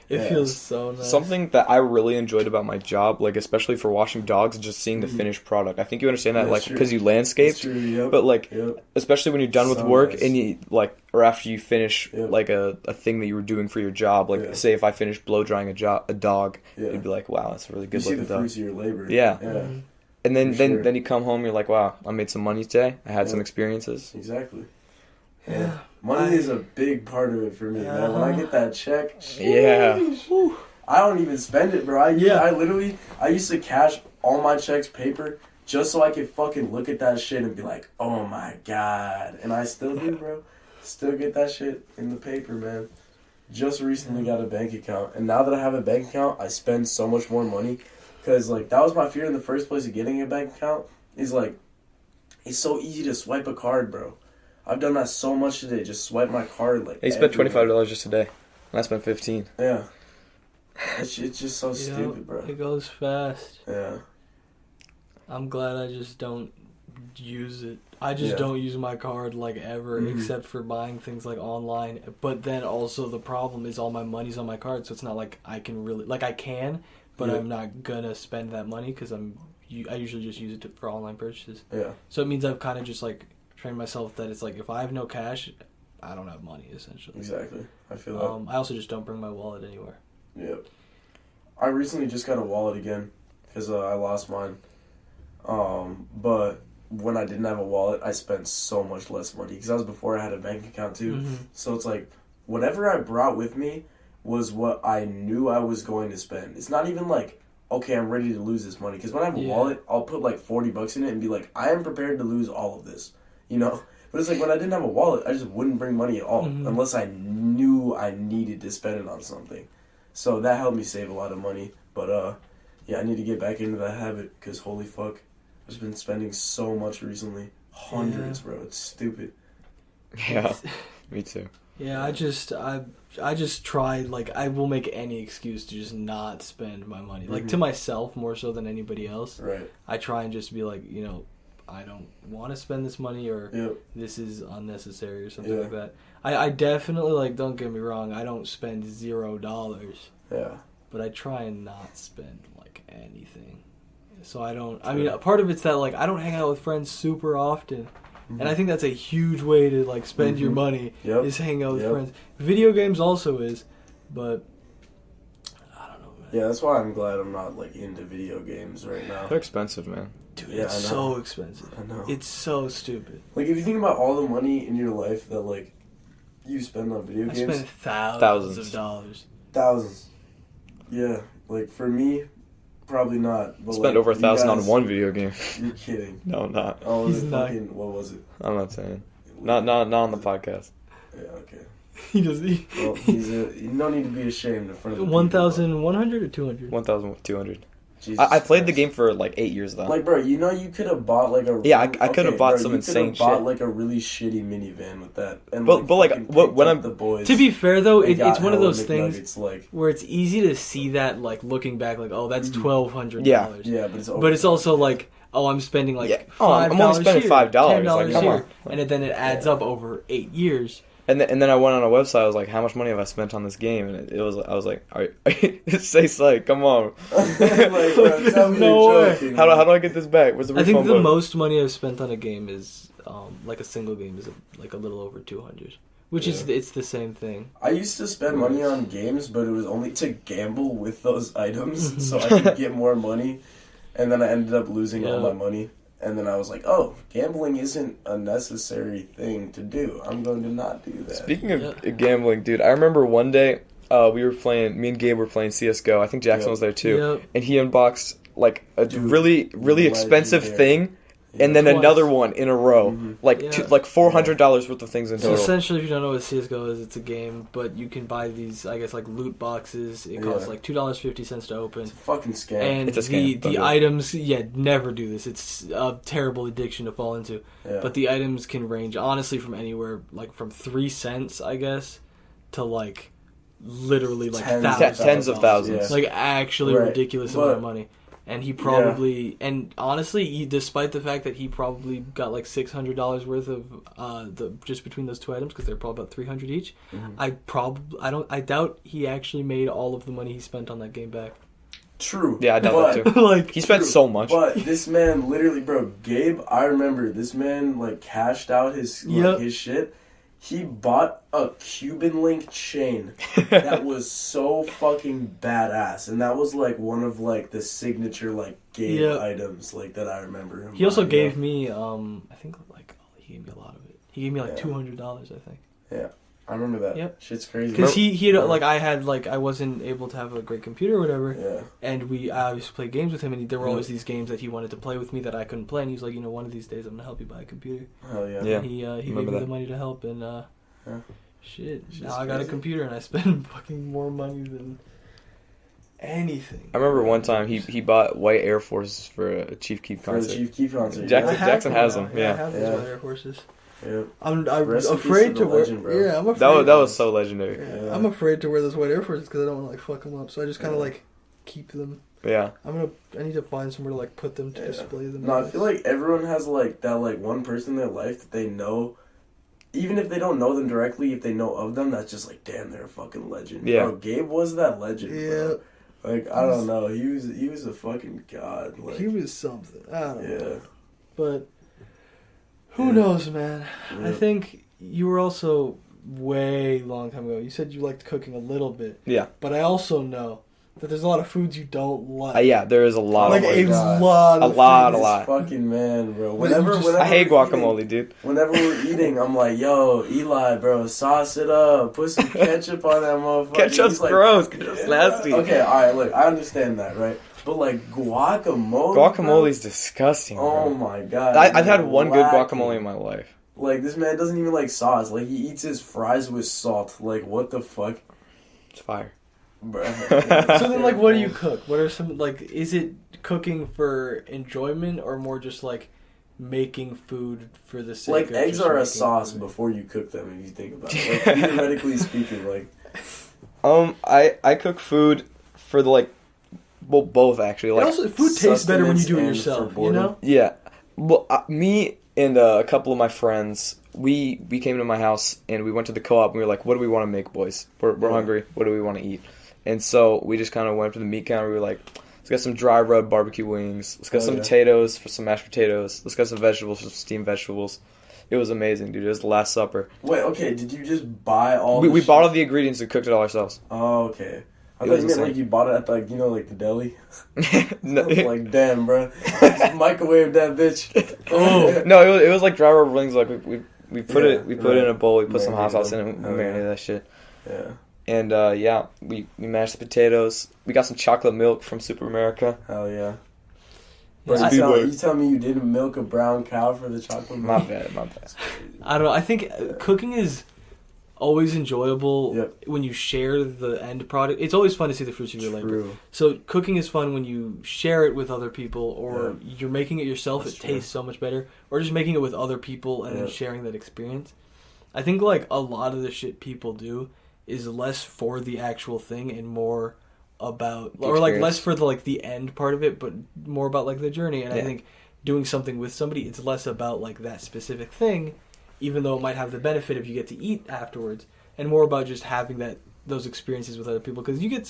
It feels so nice. Something that I really enjoyed about my job, like especially for washing dogs, is just seeing the finished product. I think you understand that, like because you landscaped, but like especially when you're done with work and you like, or after you finish like a thing that you were doing for your job. Like say if I finished blow drying a dog, you'd be like, wow, that's a really good looking dog. You see the fruits of your labor. Yeah. And then you come home, you're like, wow, I made some money today. I had some experiences. Exactly. Yeah. Money is a big part of it for me, man. When I get that check, I don't even spend it, bro. I used to cash all my checks paper just so I could fucking look at that shit and be like, oh my God. And I still do, bro. Still get that shit in the paper, man. Just recently got a bank account. And now that I have a bank account, I spend so much more money. Because, like, that was my fear in the first place of getting a bank account. Is, like, it's so easy to swipe a card, bro. I've done that so much today. Just swipe my card, like. He spent $25 just today. And I spent $15. Yeah. It's just so stupid, bro. It goes fast. Yeah. I'm glad I just don't use it. I just don't use my card like ever, except for buying things like online. But then also the problem is all my money's on my card, so it's not like I can really like I can, but I'm not gonna spend that money because I usually just use it for online purchases. Yeah. So it means I've kind of just like trained myself that it's like if I have no cash, I don't have money essentially. Exactly. I feel that. I also just don't bring my wallet anywhere. Yep. I recently just got a wallet again because I lost mine. But when I didn't have a wallet, I spent so much less money because that was before I had a bank account too. So it's like whatever I brought with me was what I knew I was going to spend. It's not even like, okay, I'm ready to lose this money, because when I have a wallet, I'll put like $40 in it and be like, I am prepared to lose all of this, you know. But it's like when I didn't have a wallet, I just wouldn't bring money at all unless I knew I needed to spend it on something. So that helped me save a lot of money. But yeah, I need to get back into that habit because holy fuck, I've just been spending so much recently. Hundreds, bro. It's stupid. Yeah, me too. Yeah, I just try, like, I will make any excuse to just not spend my money. Like, to myself more so than anybody else. Right. I try and just be like, you know, I don't want to spend this money, or this is unnecessary or something like that. I definitely, like, don't get me wrong, I don't spend $0. Yeah. But I try and not spend, like, anything. So I don't, I mean, part of it's that, like, I don't hang out with friends super often. And I think that's a huge way to, like, spend your money, is hang out with friends. Video games also is, but I don't know, man. Yeah, that's why I'm glad I'm not, like, into video games right now. They're expensive, man. Dude, it's so expensive. I know. It's so stupid. Like, if you think about all the money in your life that, like, you spend on video games. I spend thousands of dollars. Thousands. Yeah, like, for me, probably not. But spent over $1,000 on one video game. You're kidding. No, I'm not. Oh, was it fucking, what was it? I'm not saying. Not on the podcast. Yeah, okay. He doesn't. Well, you don't need to be ashamed in front of 1,100 or 200? 1,200. Jesus I played the Christ. game for like 8 years though. Like, bro, you know you could have bought like a Yeah, I could have bought some insane You could have bought shit. like a really shitty minivan with that, and But like, fucking when picked up I'm the boys. To be fair though, and got it's one of hella those things McNuggets, like, where it's easy to see that, like, looking back, like, oh, that's $1,200. yeah, but it's But it's also like, oh, I'm spending like Yeah. $5 Oh, I'm only spending here, $5. $10 Like, come here, on. and then it adds up over 8 years. And then I went on a website. I was like, "How much money have I spent on this game?" And I was like, "It says like, come on, like, bro, tell me No you're way. joking. how do I get this back? Where's the I refund?" think the button? most money I've spent on a game is like a single game is like a little over 200, which is it's the same thing. I used to spend money on games, but it was only to gamble with those items, so I could get more money, and then I ended up losing all my money. And then I was like, oh, gambling isn't a necessary thing to do. I'm going to not do that. Speaking of gambling, dude, I remember one day me and Gabe were playing CSGO. I think Jackson was there too. And he unboxed like a really expensive thing. And then Twice. another one in a row, like $400 worth of things in So total. essentially, if you don't know what CS:GO is, it's a game, but you can buy these, I guess, like loot boxes. It costs like $2.50 to open. It's a fucking scam. And It's a scam. the items, never do this. It's a terrible addiction to fall into. Yeah. But the items can range honestly from anywhere, like from 3 cents, I guess, to like literally like Tens of thousands. Like actually ridiculous amount of money. And he probably, and honestly, despite the fact that he probably got like $600 worth of just between those two items, because they're probably about $300 each. I doubt he actually made all of the money he spent on that game back. True. Yeah, I doubt that too. Like he spent so much. But this man literally, bro, Gabe, I remember this man like cashed out his his shit. He bought a Cuban link chain that was so fucking badass, and that was like one of like the signature like Gabe items like that I remember him. He also gave me I think like he gave me a lot of it. He gave me like $200, I think. Yeah. I remember that. Yep. Shit's crazy. Because he like I wasn't able to have a great computer or whatever. Yeah. And I used to play games with him, and there were always these games that he wanted to play with me that I couldn't play. And he was like, one of these days I'm gonna help you buy a computer. Hell yeah. And he gave me the money to help, and shit. Now I got a computer, and I spend fucking more money than anything. I remember one time he bought white Air Forces for a Chief Keef concert. For the Chief Keef concert. Jackson has them. Yeah. I have these white Air Forces. Yeah. I'm afraid to wear. Legend, bro. Yeah, I'm afraid. That was so legendary. Yeah. I'm afraid to wear those white Air Forces because I don't want to like fuck them up. So I just kind of like keep them. Yeah. I need to find somewhere to like put them to display them. No, I feel like everyone has like that like one person in their life that they know. Even if they don't know them directly, if they know of them, that's just like, damn, they're a fucking legend. Yeah. Bro, Gabe was that legend, bro. Like, I don't know. He was a fucking god. Like, he was something. I don't know. Yeah. But who knows, man? Yeah. I think you were also way long time ago. You said you liked cooking a little bit. Yeah. But I also know that there's a lot of foods you don't like. There is a lot. Like of a lot. A lot. Fucking man, bro. Whenever I hate guacamole, dude. Whenever we're eating, I'm like, yo, Eli, bro, sauce it up. Put some ketchup on that motherfucker. Ketchup's gross. Ketchup's nasty. Okay, alright, look, I understand that, right? But like guacamole. Guacamole's disgusting. Oh bro. my god. I've had one good guacamole in my life. Like, this man doesn't even like sauce. Like, he eats his fries with salt. Like, what the fuck? It's fire. Bruh. So then, like, what do you cook? What are some, like, is it cooking for enjoyment or more just, like, making food for the sake Like, of eggs just are a making sauce food? before you cook them, if you think about it. Like, theoretically speaking, like... I cook food for the, like, well, both, actually. Like, also, food tastes better when you do it sustenance yourself, for you know? boredom. Yeah. Well, me and a couple of my friends, we came to my house and we went to the co-op and we were like, what do we want to make, boys? We're hungry. What do we want to eat? And so we just kind of went to the meat counter. We were like, let's get some dry rub barbecue wings. Let's get some potatoes for some mashed potatoes. Let's get some vegetables for some steamed vegetables. It was amazing, dude. It was the Last Supper. Wait, okay, did you just buy all We bought all the ingredients and cooked it all ourselves. Oh, okay. I It thought was you meant insane. like you bought it at like, you know, like the deli. No, I was like, damn, bro. Just microwave that bitch. Oh. no, it was like dry rub wings. Like we put it in a bowl. We put some hot Marinated sauce in it. them. We marinated that shit. Yeah. And we mashed the potatoes. We got some chocolate milk from Super America. Hell yeah. Yeah, You tell me you didn't milk a brown cow for the chocolate My milk? bad. I don't know. I think cooking is always enjoyable Yep. when you share the end product. It's always fun to see the fruits of your labor. True. So cooking is fun when you share it with other people, or you're making it yourself. That's It true. tastes so much better. Or just making it with other people and then Yeah. sharing that experience. I think like a lot of the shit people do is less for the actual thing and more about, The or like experience. less for the like the end part of it, but more about like the journey. And I Yeah. think doing something with somebody, it's less about like that specific thing, even though it might have the benefit if you get to eat afterwards, and more about just having those experiences with other people, because you get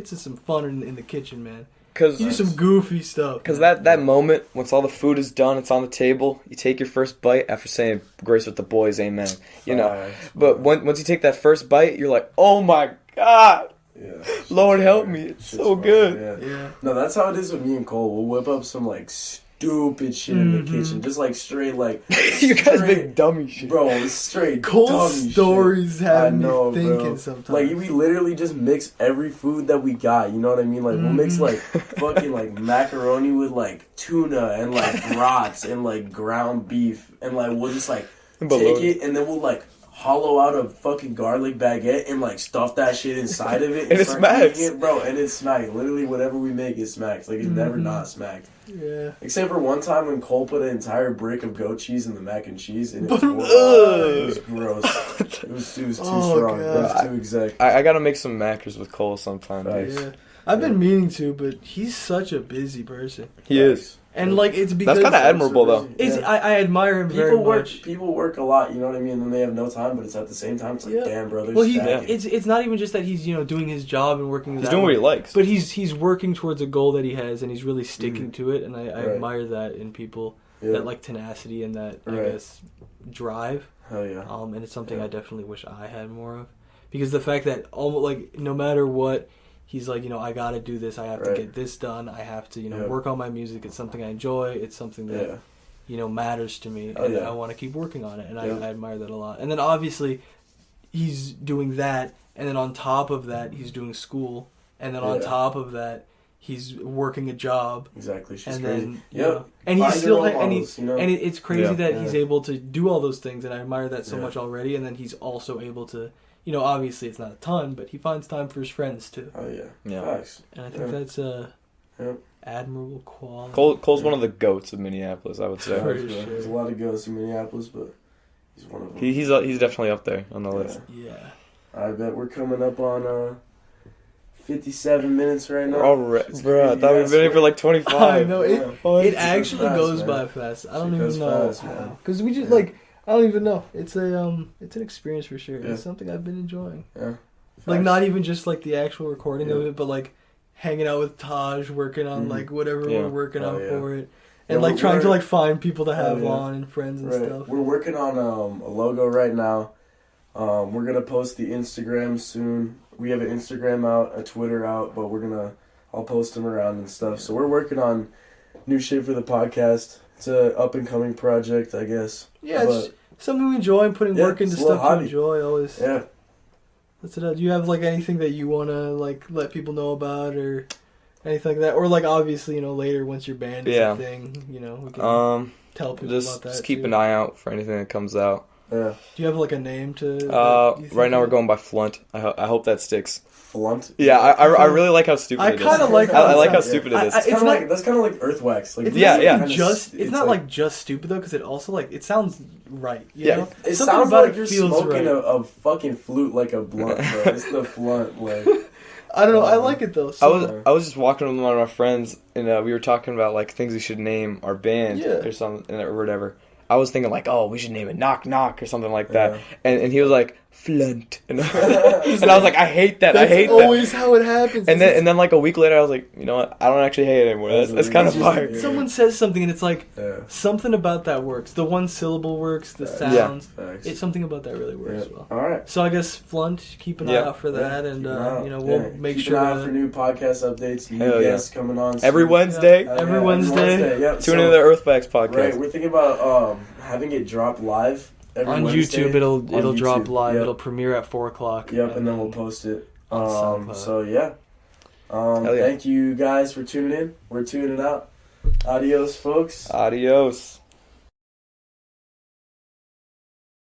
to some fun in the kitchen, man. Because You do some goofy stuff. man. that moment, once all the food is done, it's on the table, you take your first bite after saying grace with the boys, amen. You know. Facts, But bro. once you take that first bite, you're like, oh my God, Yeah. Lord Shit's help fire. me, it's Shit's so fire, good. Yeah. Yeah. No, that's how it is with me and Cole. We'll whip up some like stupid shit in the kitchen, just like straight like You guys straight- big dummy shit. Bro, it's straight Cold dummy stories shit. have I know, me thinking bro. sometimes. Like we literally just mix every food that we got. You know what I mean? Like we'll mix like fucking like macaroni with like tuna and like brats and like ground beef, and like we'll just like take it and then we'll like hollow out a fucking garlic baguette and like stuff that shit inside of it And it start smacks. eating it, bro. And it smacks. Literally, whatever we make, it smacks. Like it's never not smacked. Yeah. Except for one time when Cole put an entire brick of goat cheese in the mac and cheese, and it was, But- horrible. It was gross. It was too Oh, strong. God. It was too exact. I gotta make some macros with Cole sometime. Right. dude. Yeah. I've been meaning to, but he's such a busy person. He is. And like it's because That's kind of admirable though. It's, Yeah. I admire him very People work. much. People work a lot. You know what I mean? And then they have no time, but it's at the same time. It's like, Yeah. damn, bro. They're Well, stacking. it's not even just that he's doing his job and working. He's that doing what way, he likes. but he's working towards a goal that he has, and he's really sticking to it. And I Right. admire that in people, Yeah. that like tenacity and that I Right. guess drive. Hell yeah. And it's something Yeah. I definitely wish I had more of, because the fact that almost like no matter what. He's like, I gotta do this. I have Right. to get this done. I have to, Yeah. work on my music. It's something I enjoy. It's something that, Yeah. matters to me. Oh, And yeah. I want to keep working on it. And Yeah. I admire that a lot. And then obviously, he's doing that. And then on top of that, he's doing school. And then on Yeah. top of that, he's working a job. Exactly. She's And crazy. then, Yep. and Find he's your still, role models, and it's crazy Yeah. that he's Yeah. able to do all those things. And I admire that so Yeah. much already. And then he's also able to, obviously it's not a ton, but he finds time for his friends too. Oh yeah. Yeah. Facts. And I think Yeah. that's a Yep. admirable quality. Cole's one of the goats of Minneapolis, I would say. For Facts, bro. sure. There's a lot of ghosts in Minneapolis, but he's one of them. He's definitely up there on the list. Yeah. I bet we're coming up on 57 minutes right now. All right, It's bro. I crazy. thought we've been here for like 25. I know Yeah. it It actually goes fast, goes man. by fast. I don't Shit even goes know fast, man. how. Because we just Yeah. I don't even know. It's it's an experience for sure. Yeah. It's something I've been enjoying. Yeah. Like Facts. not even just like the actual recording of Yeah. it, but like hanging out with Taj, working on Mhm. like whatever Yeah. we're working on Oh, yeah. for it, Yeah, and like we're- trying to we're- like find people to have Oh, yeah. on and friends and Right. stuff. We're working on a logo right now. We're gonna post the Instagram soon. We have an Instagram out, a Twitter out, but I'll post them around and stuff. So we're working on new shit for the podcast. It's a up and coming project, I guess. Yeah, it's something we enjoy, and putting Yeah, work into it's a little stuff you hobby. enjoy always. Yeah. That's it. Do you have like anything that you want to like let people know about or anything like that? Or like obviously, later once your band is Yeah. a thing, we can tell people about that. Just keep too. an eye out for anything that comes out. Yeah. Do you have like a name to? Right now we're going by Flunt. I hope that sticks. Flunt. Yeah, I really like how stupid I it is. kind of like. I like how it sounds. stupid it is. It's It's not- like that's kind of like Earthwax. Like It's Yeah, not yeah. even kinda just. It's not like like just stupid though, because it also like it sounds right. You Yeah. know? it Something sounds about like it you're feels smoking right. a fucking flute like a blunt, bro. It's the Flunt, like. I don't know. I like it though. I was just walking with one of my friends, and we were talking about like things we should name our band Yeah. or something or whatever. I was thinking like, oh, we should name it Knock Knock or something like that, Yeah. and he was like Flunt, and I was like, I hate that. That's I hate always that. how it happens. And then like a week later, I was like, you know what? I don't actually hate it anymore. That's kind of Yeah. fire. someone says something and it's like Yeah. something about that works. The one syllable works. The Yeah. sounds. Facts. It's something about that really works Yeah. well. All right. So I guess Flunt, keep an eye Yeah. out for that, and Keep an eye out. we'll make Keep sure an eye out for new podcast updates, new Hell yeah. guests coming on soon. Every Wednesday, Every Wednesday. Yep. tune into the Earthwax podcast. Right, we're thinking about having it drop live every on Wednesday. YouTube. It'll On drop YouTube. live. Yep. It'll premiere at 4:00. Yep, and then we'll post it. on SoundCloud. So yeah. Hell yeah. Thank you guys for tuning in. We're tuning out. Adios, folks. Adios.